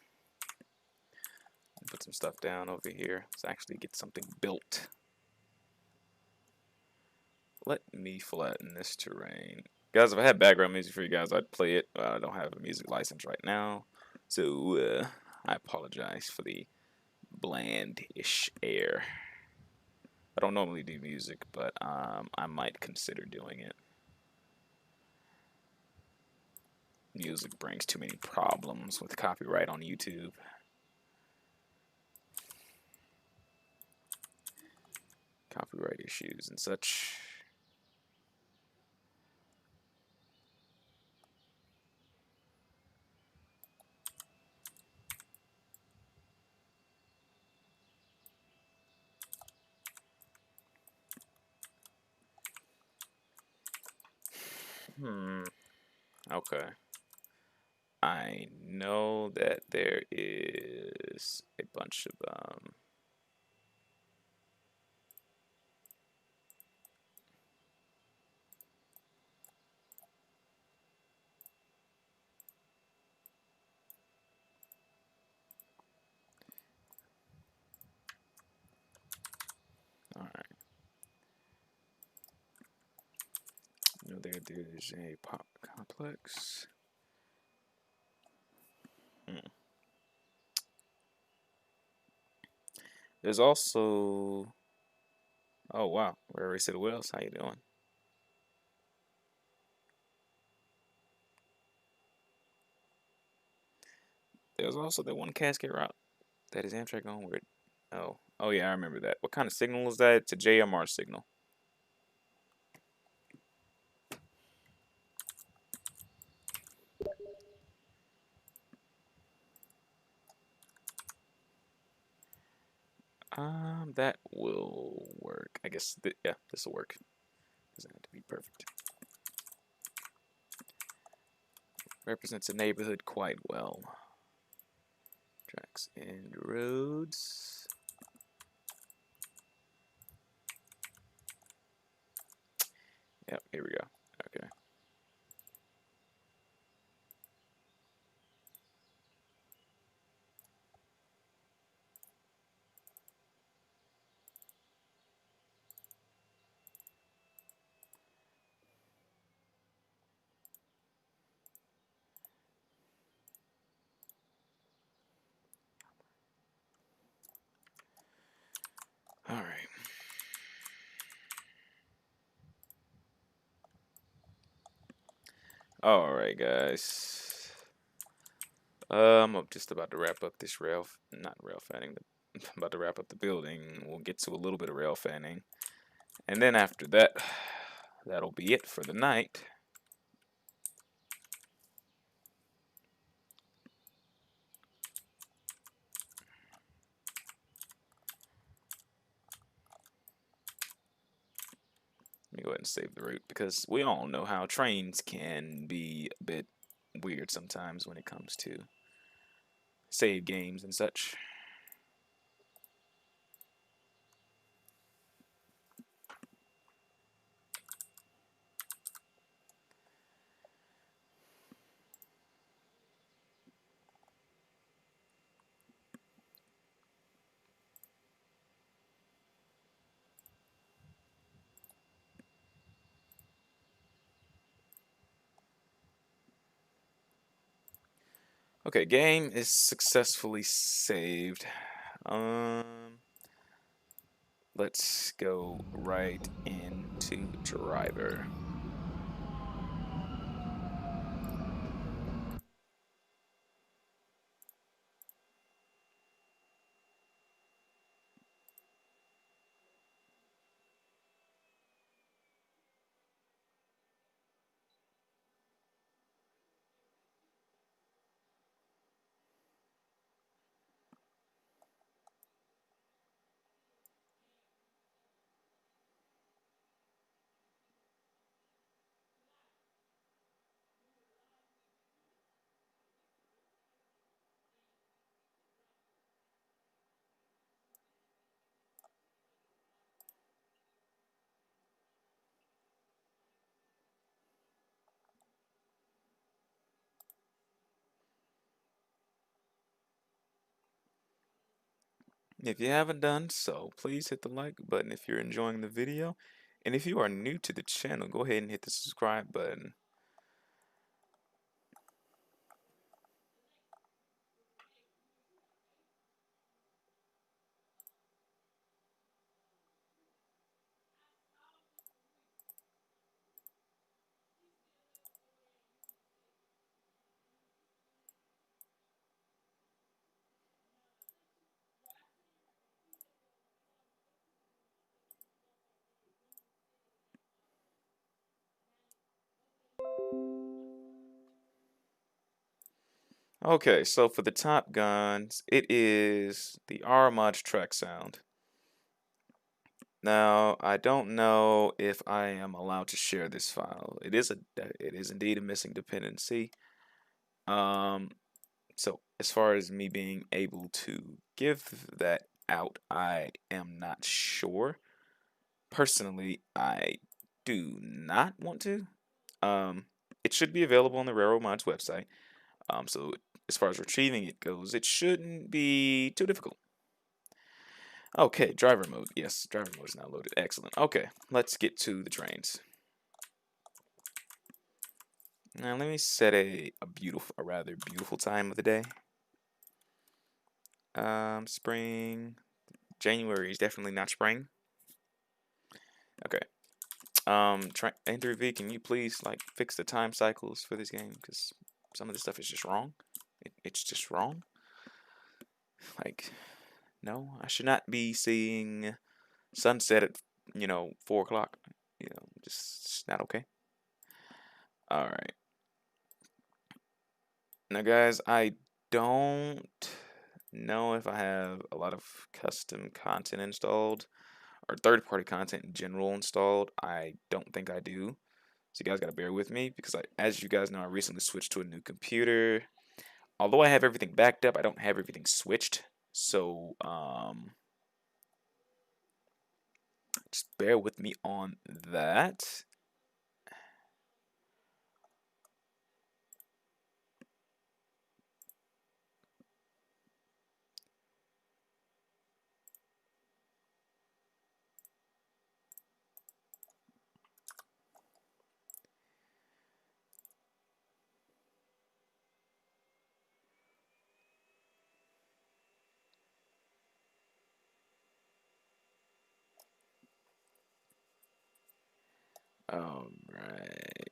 Put some stuff down over here. Let's actually get something built. Let me flatten this terrain. Guys, if I had background music for you guys, I'd play it. I don't have a music license right now. So, I apologize for the bland-ish air. I don't normally do music, but I might consider doing it. Music brings too many problems with copyright on YouTube. Copyright issues and such. Hmm. Okay. I know that there is a bunch of there's a pop complex. There's also, oh wow, we already said Wells. How you doing? There's also that one casket route that is Amtrak onward. Oh yeah, I remember that. What kind of signal is that? It's a JMR signal. That will work. I guess, yeah, this will work. Doesn't have to be perfect. Represents a neighborhood quite well. Tracks and roads. Yep, here we go. Okay. All right. All right, guys. I'm just about to wrap up this not rail fanning. I'm about to wrap up the building. We'll get to a little bit of rail fanning, and then after that, that'll be it for the night. Let me go ahead and save the route because we all know how trains can be a bit weird sometimes when it comes to save games and such. Okay, game is successfully saved. Let's go right into driver. If you haven't done so, please hit the like button if you're enjoying the video. And if you are new to the channel, go ahead and hit the subscribe button. Okay, so for the Top Guns, it is the R-Mod track sound. Now, I don't know if I am allowed to share this file. It is indeed a missing dependency. Um, so as far as me being able to give that out, I am not sure. Personally, I do not want to. It should be available on the Railroad Mods website. So as far as retrieving it goes, it shouldn't be too difficult. Okay, driver mode. Yes, driver mode is now loaded. Excellent. Okay, let's get to the trains. Now let me set a rather beautiful time of the day. Spring. January is definitely not spring. Okay. Enter V, can you please like fix the time cycles for this game? Because some of this stuff is just wrong. It's just wrong. Like, no, I should not be seeing sunset at 4 o'clock. Just not okay. All right. Now, guys, I don't know if I have a lot of custom content installed or third-party content in general installed. I don't think I do. So you guys got to bear with me because as you guys know, I recently switched to a new computer. Although I have everything backed up, I don't have everything switched. So, just bear with me on that. All right.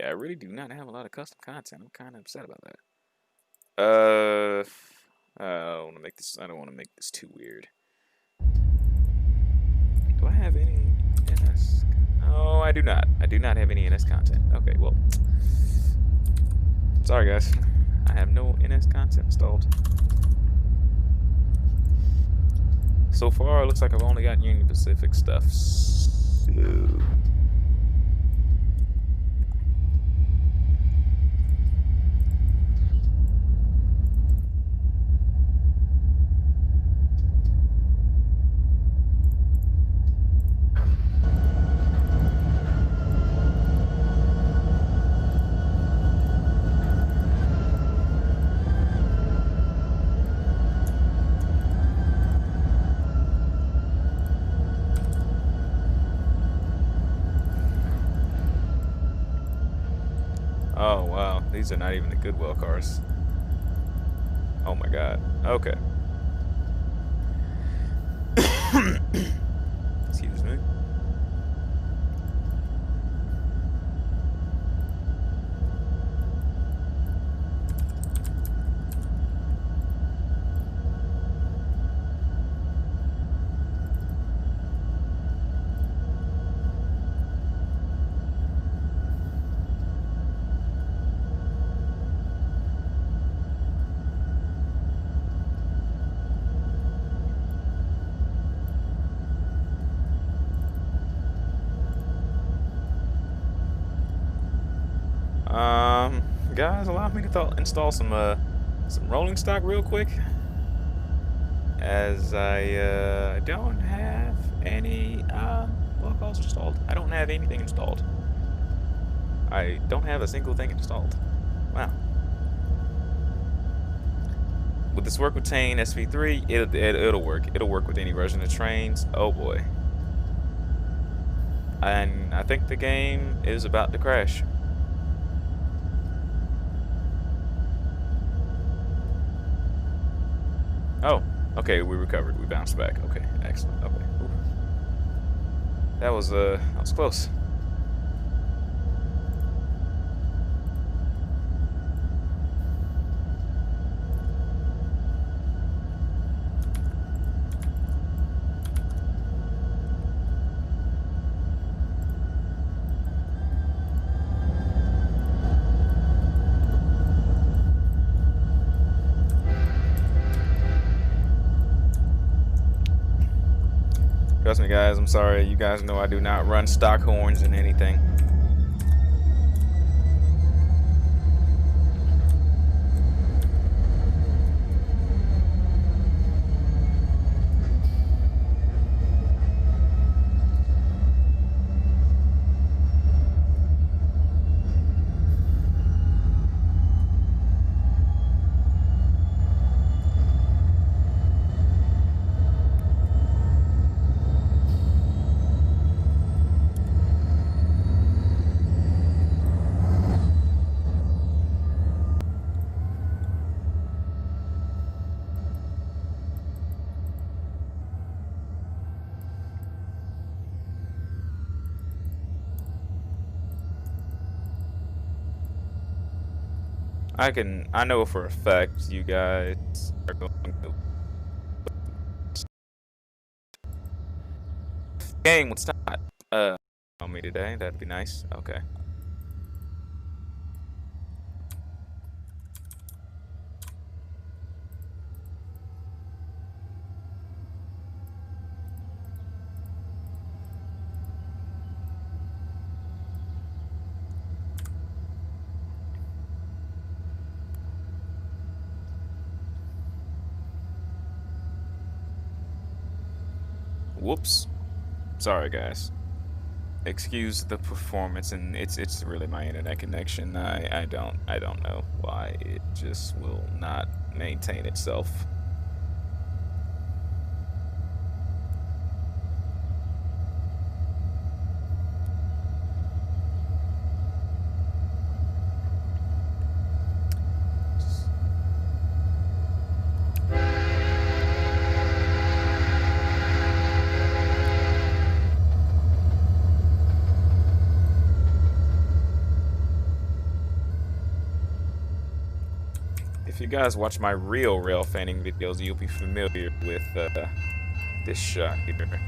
Yeah, I really do not have a lot of custom content. I'm kind of upset about that. I don't want to make this. I don't want to make this too weird. Do I have any NS? Oh, I do not. I do not have any NS content. Okay, well, sorry guys. I have no NS content installed. So far, it looks like I've only got Union Pacific stuff. So oh wow, these are not even the Goodwill cars. Oh my god. Okay. Excuse me. Guys, allow me to install some rolling stock real quick, as I don't have any calls installed. I don't have anything installed. I don't have a single thing installed. Wow. Would this work with Trainz SV3? It'll work. It'll work with any version of Trainz. Oh boy. And I think the game is about to crash. Oh, okay, we recovered. We bounced back. Okay, excellent. Okay. Ooh. That was close. Trust me, guys, I'm sorry. You guys know I do not run stock horns in anything. I know for a fact you guys are going to game would stop on me today. That'd be nice. Okay. Whoops. Sorry guys. Excuse the performance, and it's really my internet connection. I don't know why it just will not maintain itself. If you guys watch my real rail fanning videos, you'll be familiar with this shot here.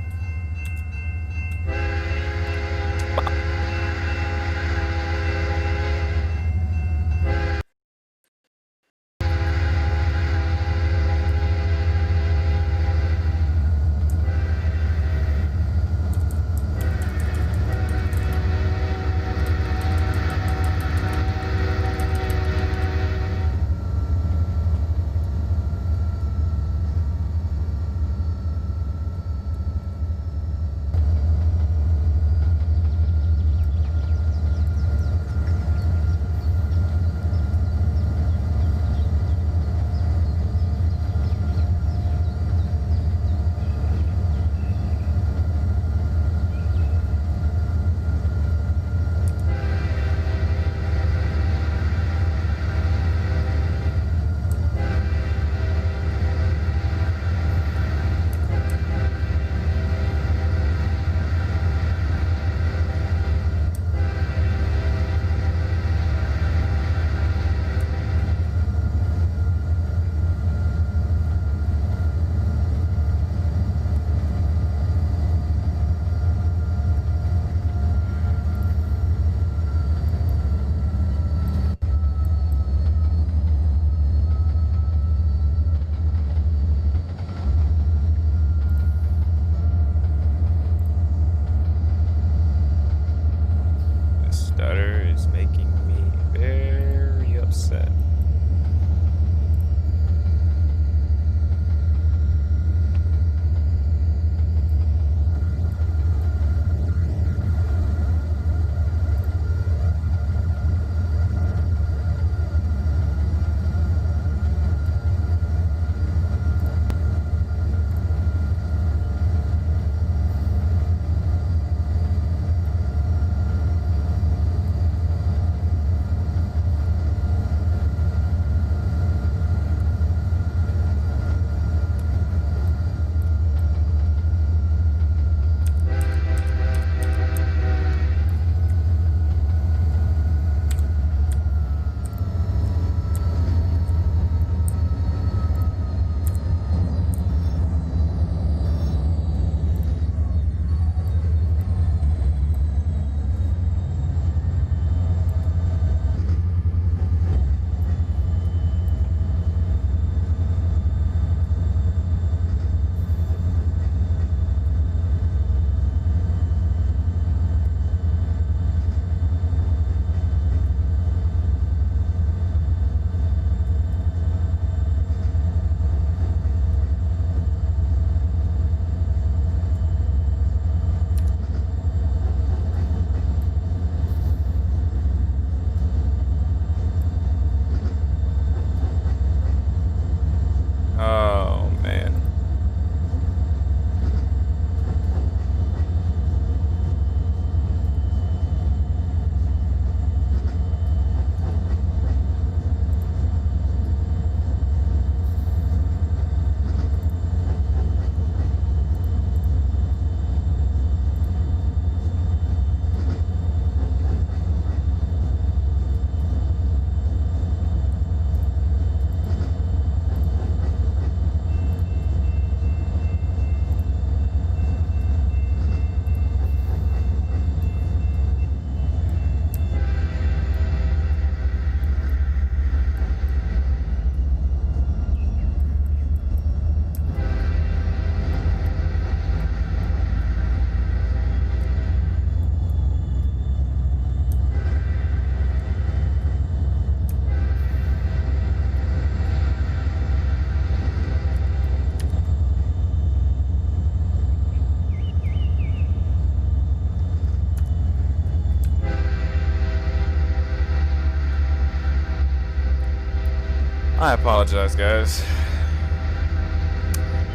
I apologize, guys.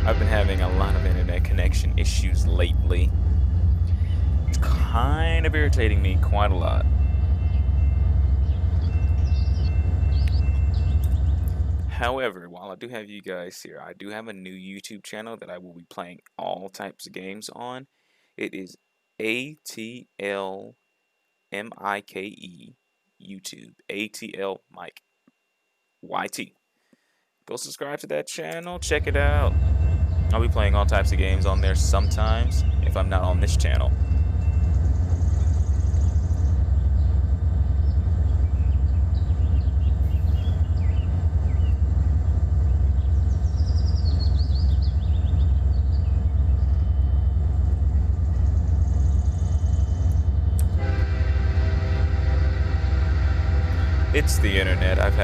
I've been having a lot of internet connection issues lately. It's kind of irritating me quite a lot. However, while I do have you guys here, I do have a new YouTube channel that I will be playing all types of games on. It is ATL MIKE YouTube. ATL Mike YT. Go subscribe to that channel, check it out. I'll be playing all types of games on there sometimes if I'm not on this channel. It's the internet. I've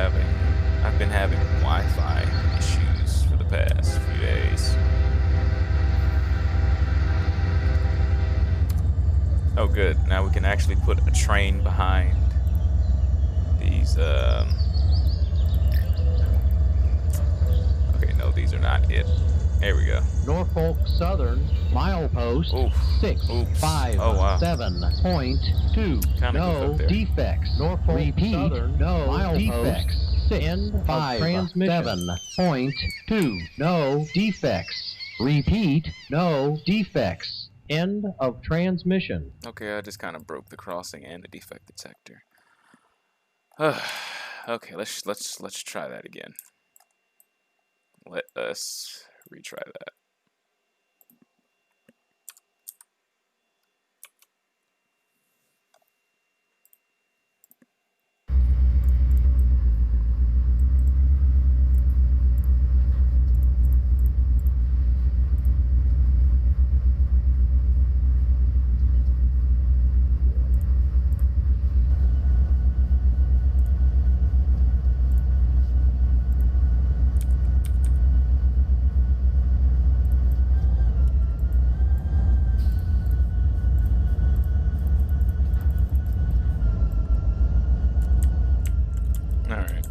been having Wi-Fi issues for the past few days. Oh good, now we can actually put a train behind these okay, no, these are not it. There we go. Norfolk Southern milepost 657.2. No defects. Norfolk Repeat, Southern, no milepost 657.2. No defects. Repeat, no defects. End of transmission. Okay, I just kind of broke the crossing and the defect detector. Okay, let's try that again. Let us retry that. Alright.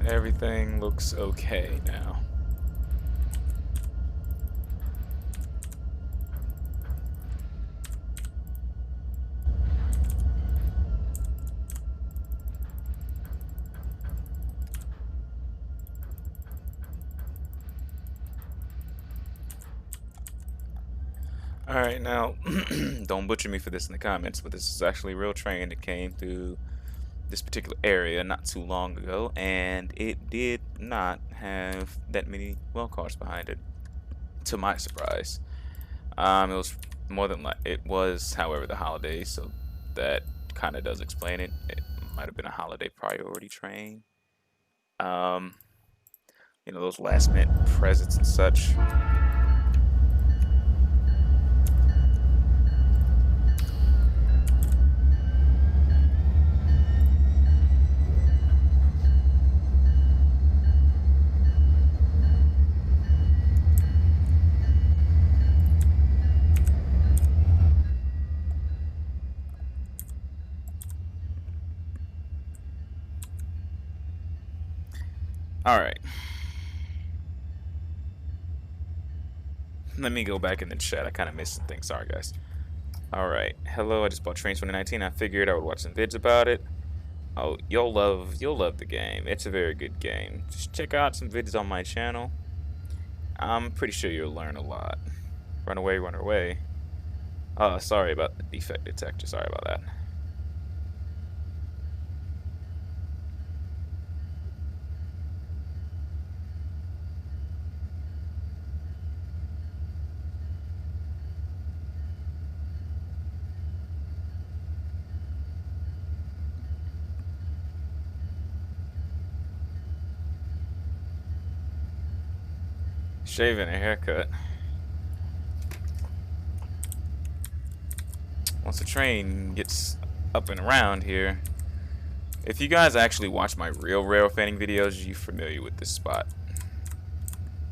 Everything looks okay now. Alright, now, don't butcher me for this in the comments, but this is actually a real train that came through this particular area not too long ago, and it did not have that many well cars behind it, to my surprise. It was more than like it was, however, the holidays, so that kind of does explain it. It might have been a holiday priority train. You know, those last minute presents and such. Alright. Let me go back in the chat. I kind of missed some things. Sorry, guys. Alright. Hello, I just bought Trainz 2019. I figured I would watch some vids about it. Oh, you'll love the game. It's a very good game. Just check out some vids on my channel. I'm pretty sure you'll learn a lot. Run away, run away. Oh, sorry about the defect detector. Sorry about that. Shaving a haircut. Once the train gets up and around here, if you guys actually watch my real rail fanning videos, you're familiar with this spot.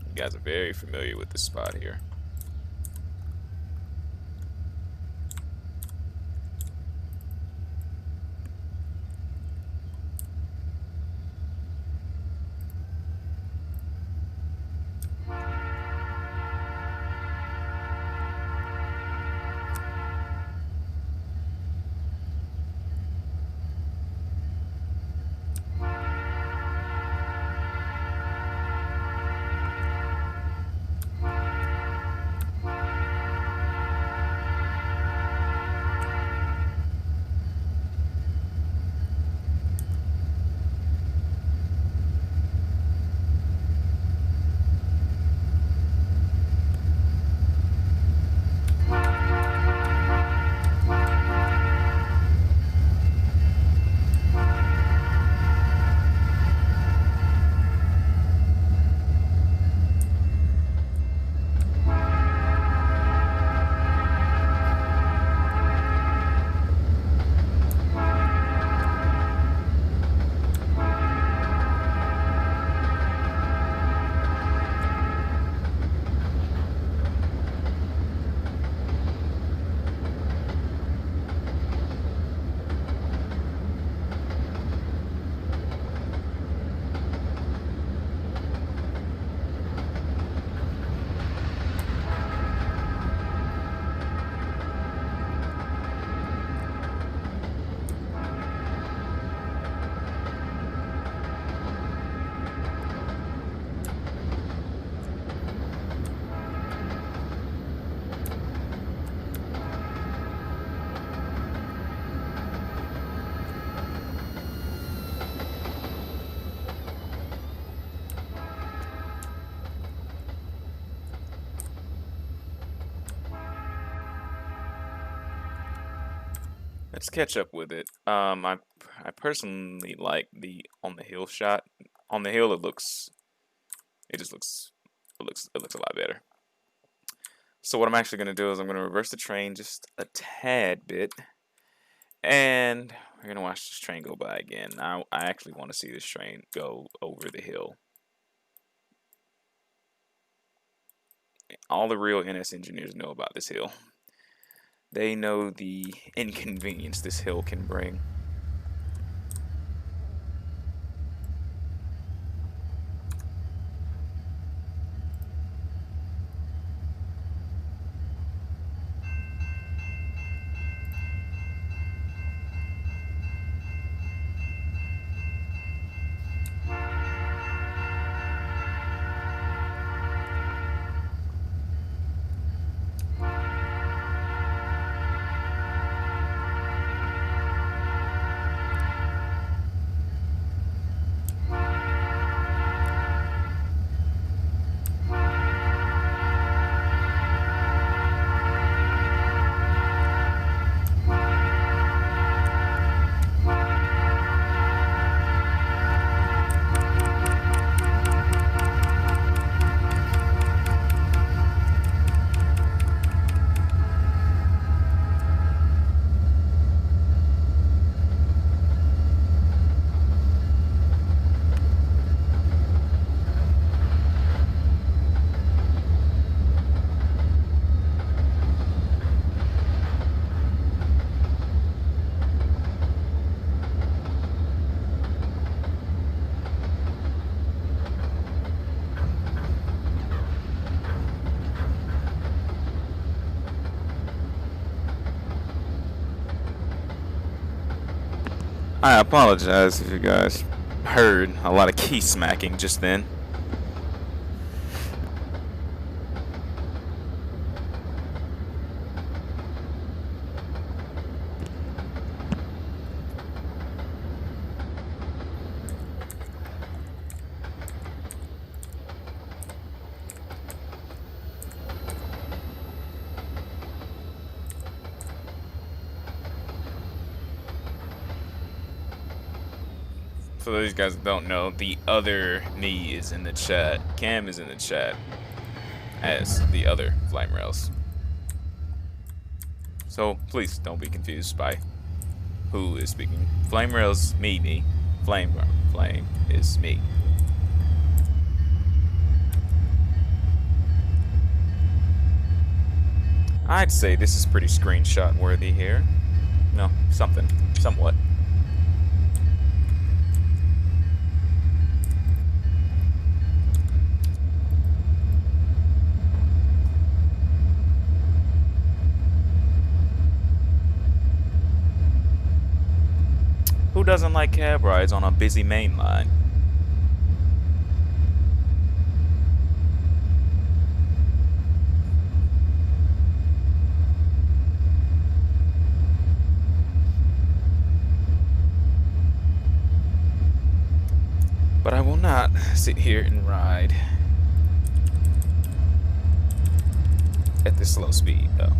You guys are very familiar with this spot here. Let's catch up with it. I personally like the on the hill shot. On the hill, it just looks a lot better. So what I'm actually gonna do is I'm gonna reverse the train just a tad bit, and we're gonna watch this train go by again. Now I actually want to see this train go over the hill. All the real NS engineers know about this hill. They know the inconvenience this hill can bring. I apologize if you guys heard a lot of key smacking just then. For those guys that don't know, the other me is in the chat. Cam is in the chat as the other flamerailzz. So please don't be confused by who is speaking. Flamerailzz, me. Flame is me. I'd say this is pretty screenshot worthy here. No, somewhat. Who doesn't like cab rides on a busy main line? But I will not sit here and ride at this slow speed, though.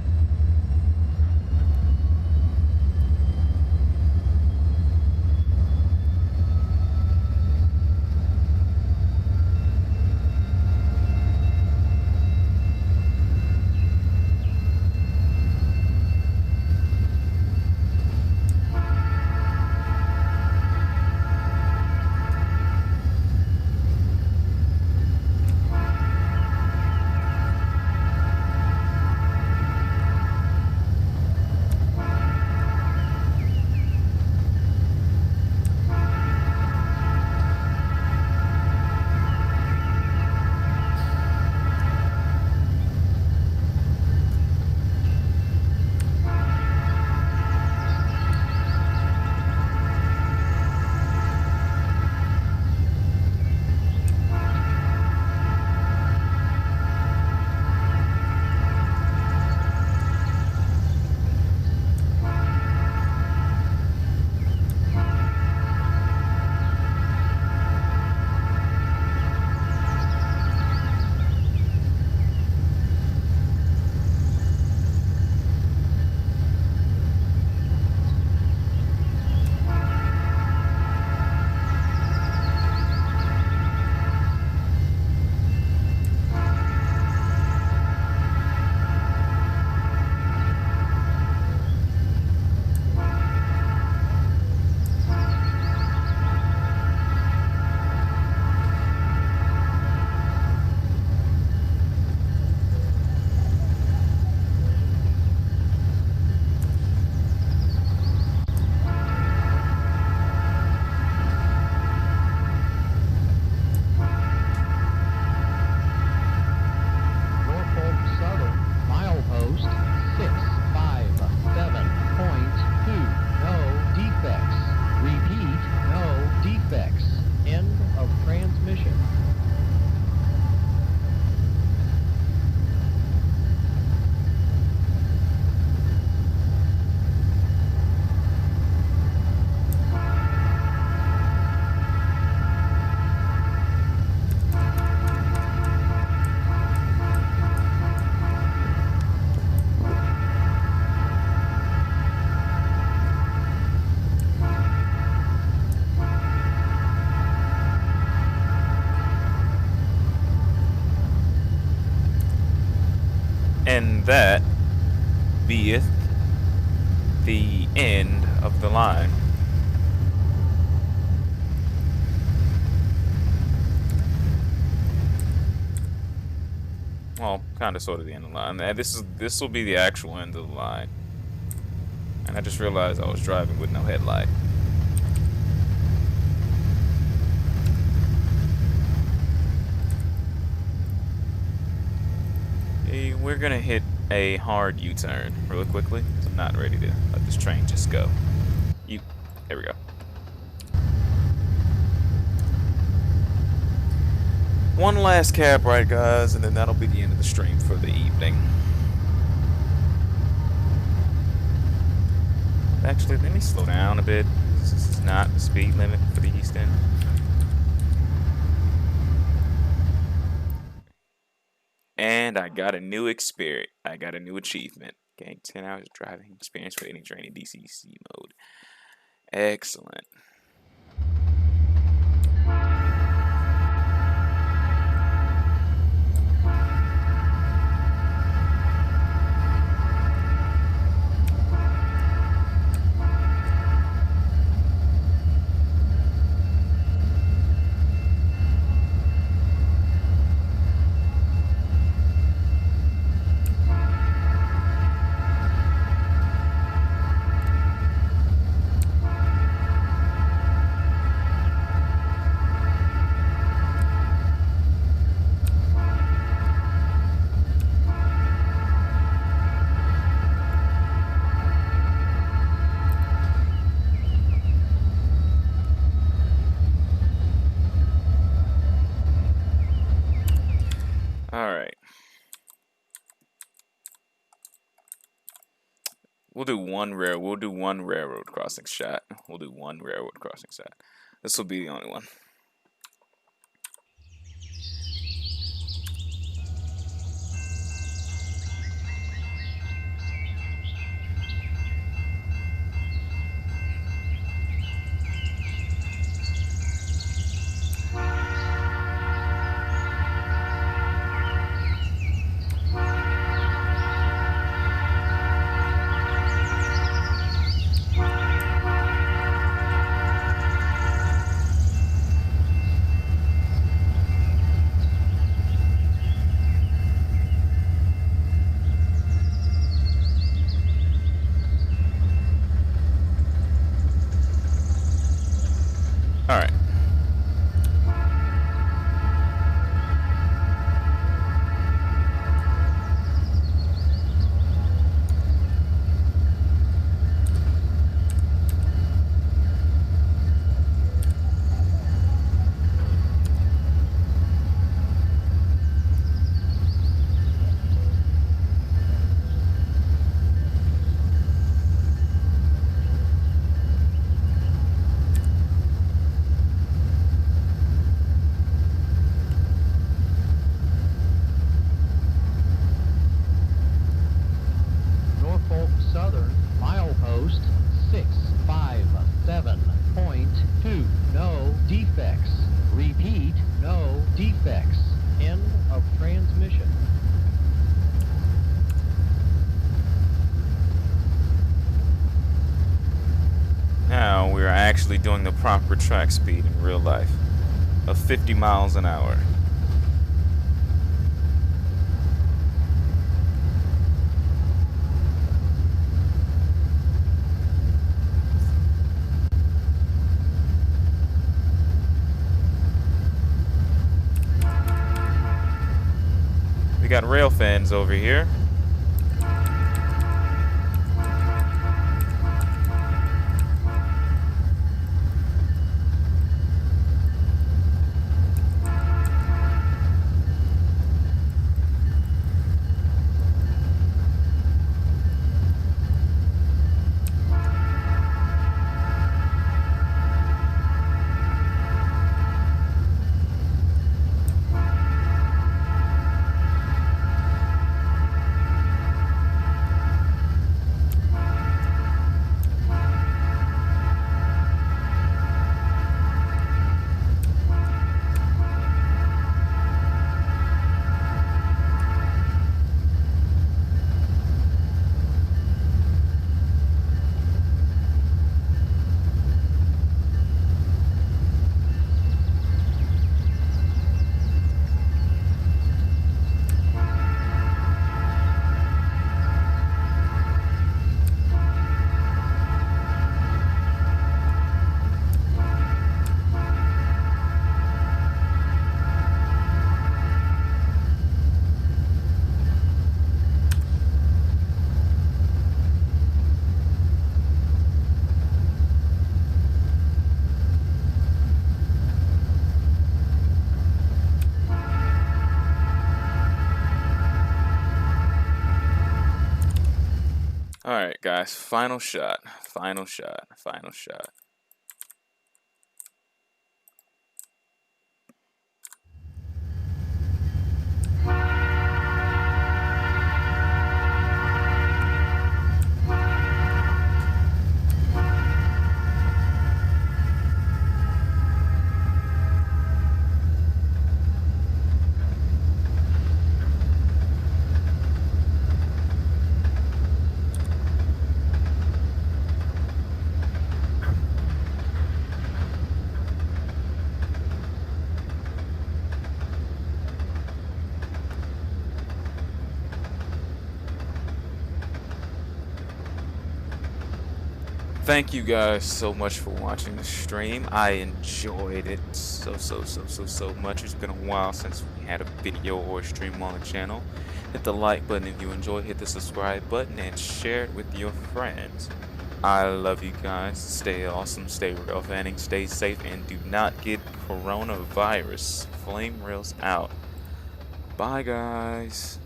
that beeth the end of the line. Well, kind of, sort of the end of the line. And this will be the actual end of the line. And I just realized I was driving with no headlight. Okay, we're gonna hit a hard U-turn really quickly. I'm not ready to let this train just go. There we go. One last cab ride, guys, and then that'll be the end of the stream for the evening. Actually, let me slow down a bit. This is not the speed limit for the East End. And I got a new experience. I got a new achievement. Gain 10 hours of driving experience for any train in DCC mode. Excellent. Alright. We'll do one railroad crossing shot. This will be the only one. Alright. Southern, milepost 657.2. No defects. Repeat, no defects. End of transmission. Now we are actually doing the proper track speed in real life of 50 miles an hour. We got rail fans over here. Alright, guys, final shot. Final shot. Final shot. Thank you guys so much for watching the stream. I enjoyed it so much. It's been a while since we had a video or a stream on the channel. Hit the like button if you enjoyed, hit the subscribe button, and share it with your friends. I love you guys. Stay awesome, stay real fanning, stay safe, and do not get coronavirus. Flamerailzz out. Bye guys.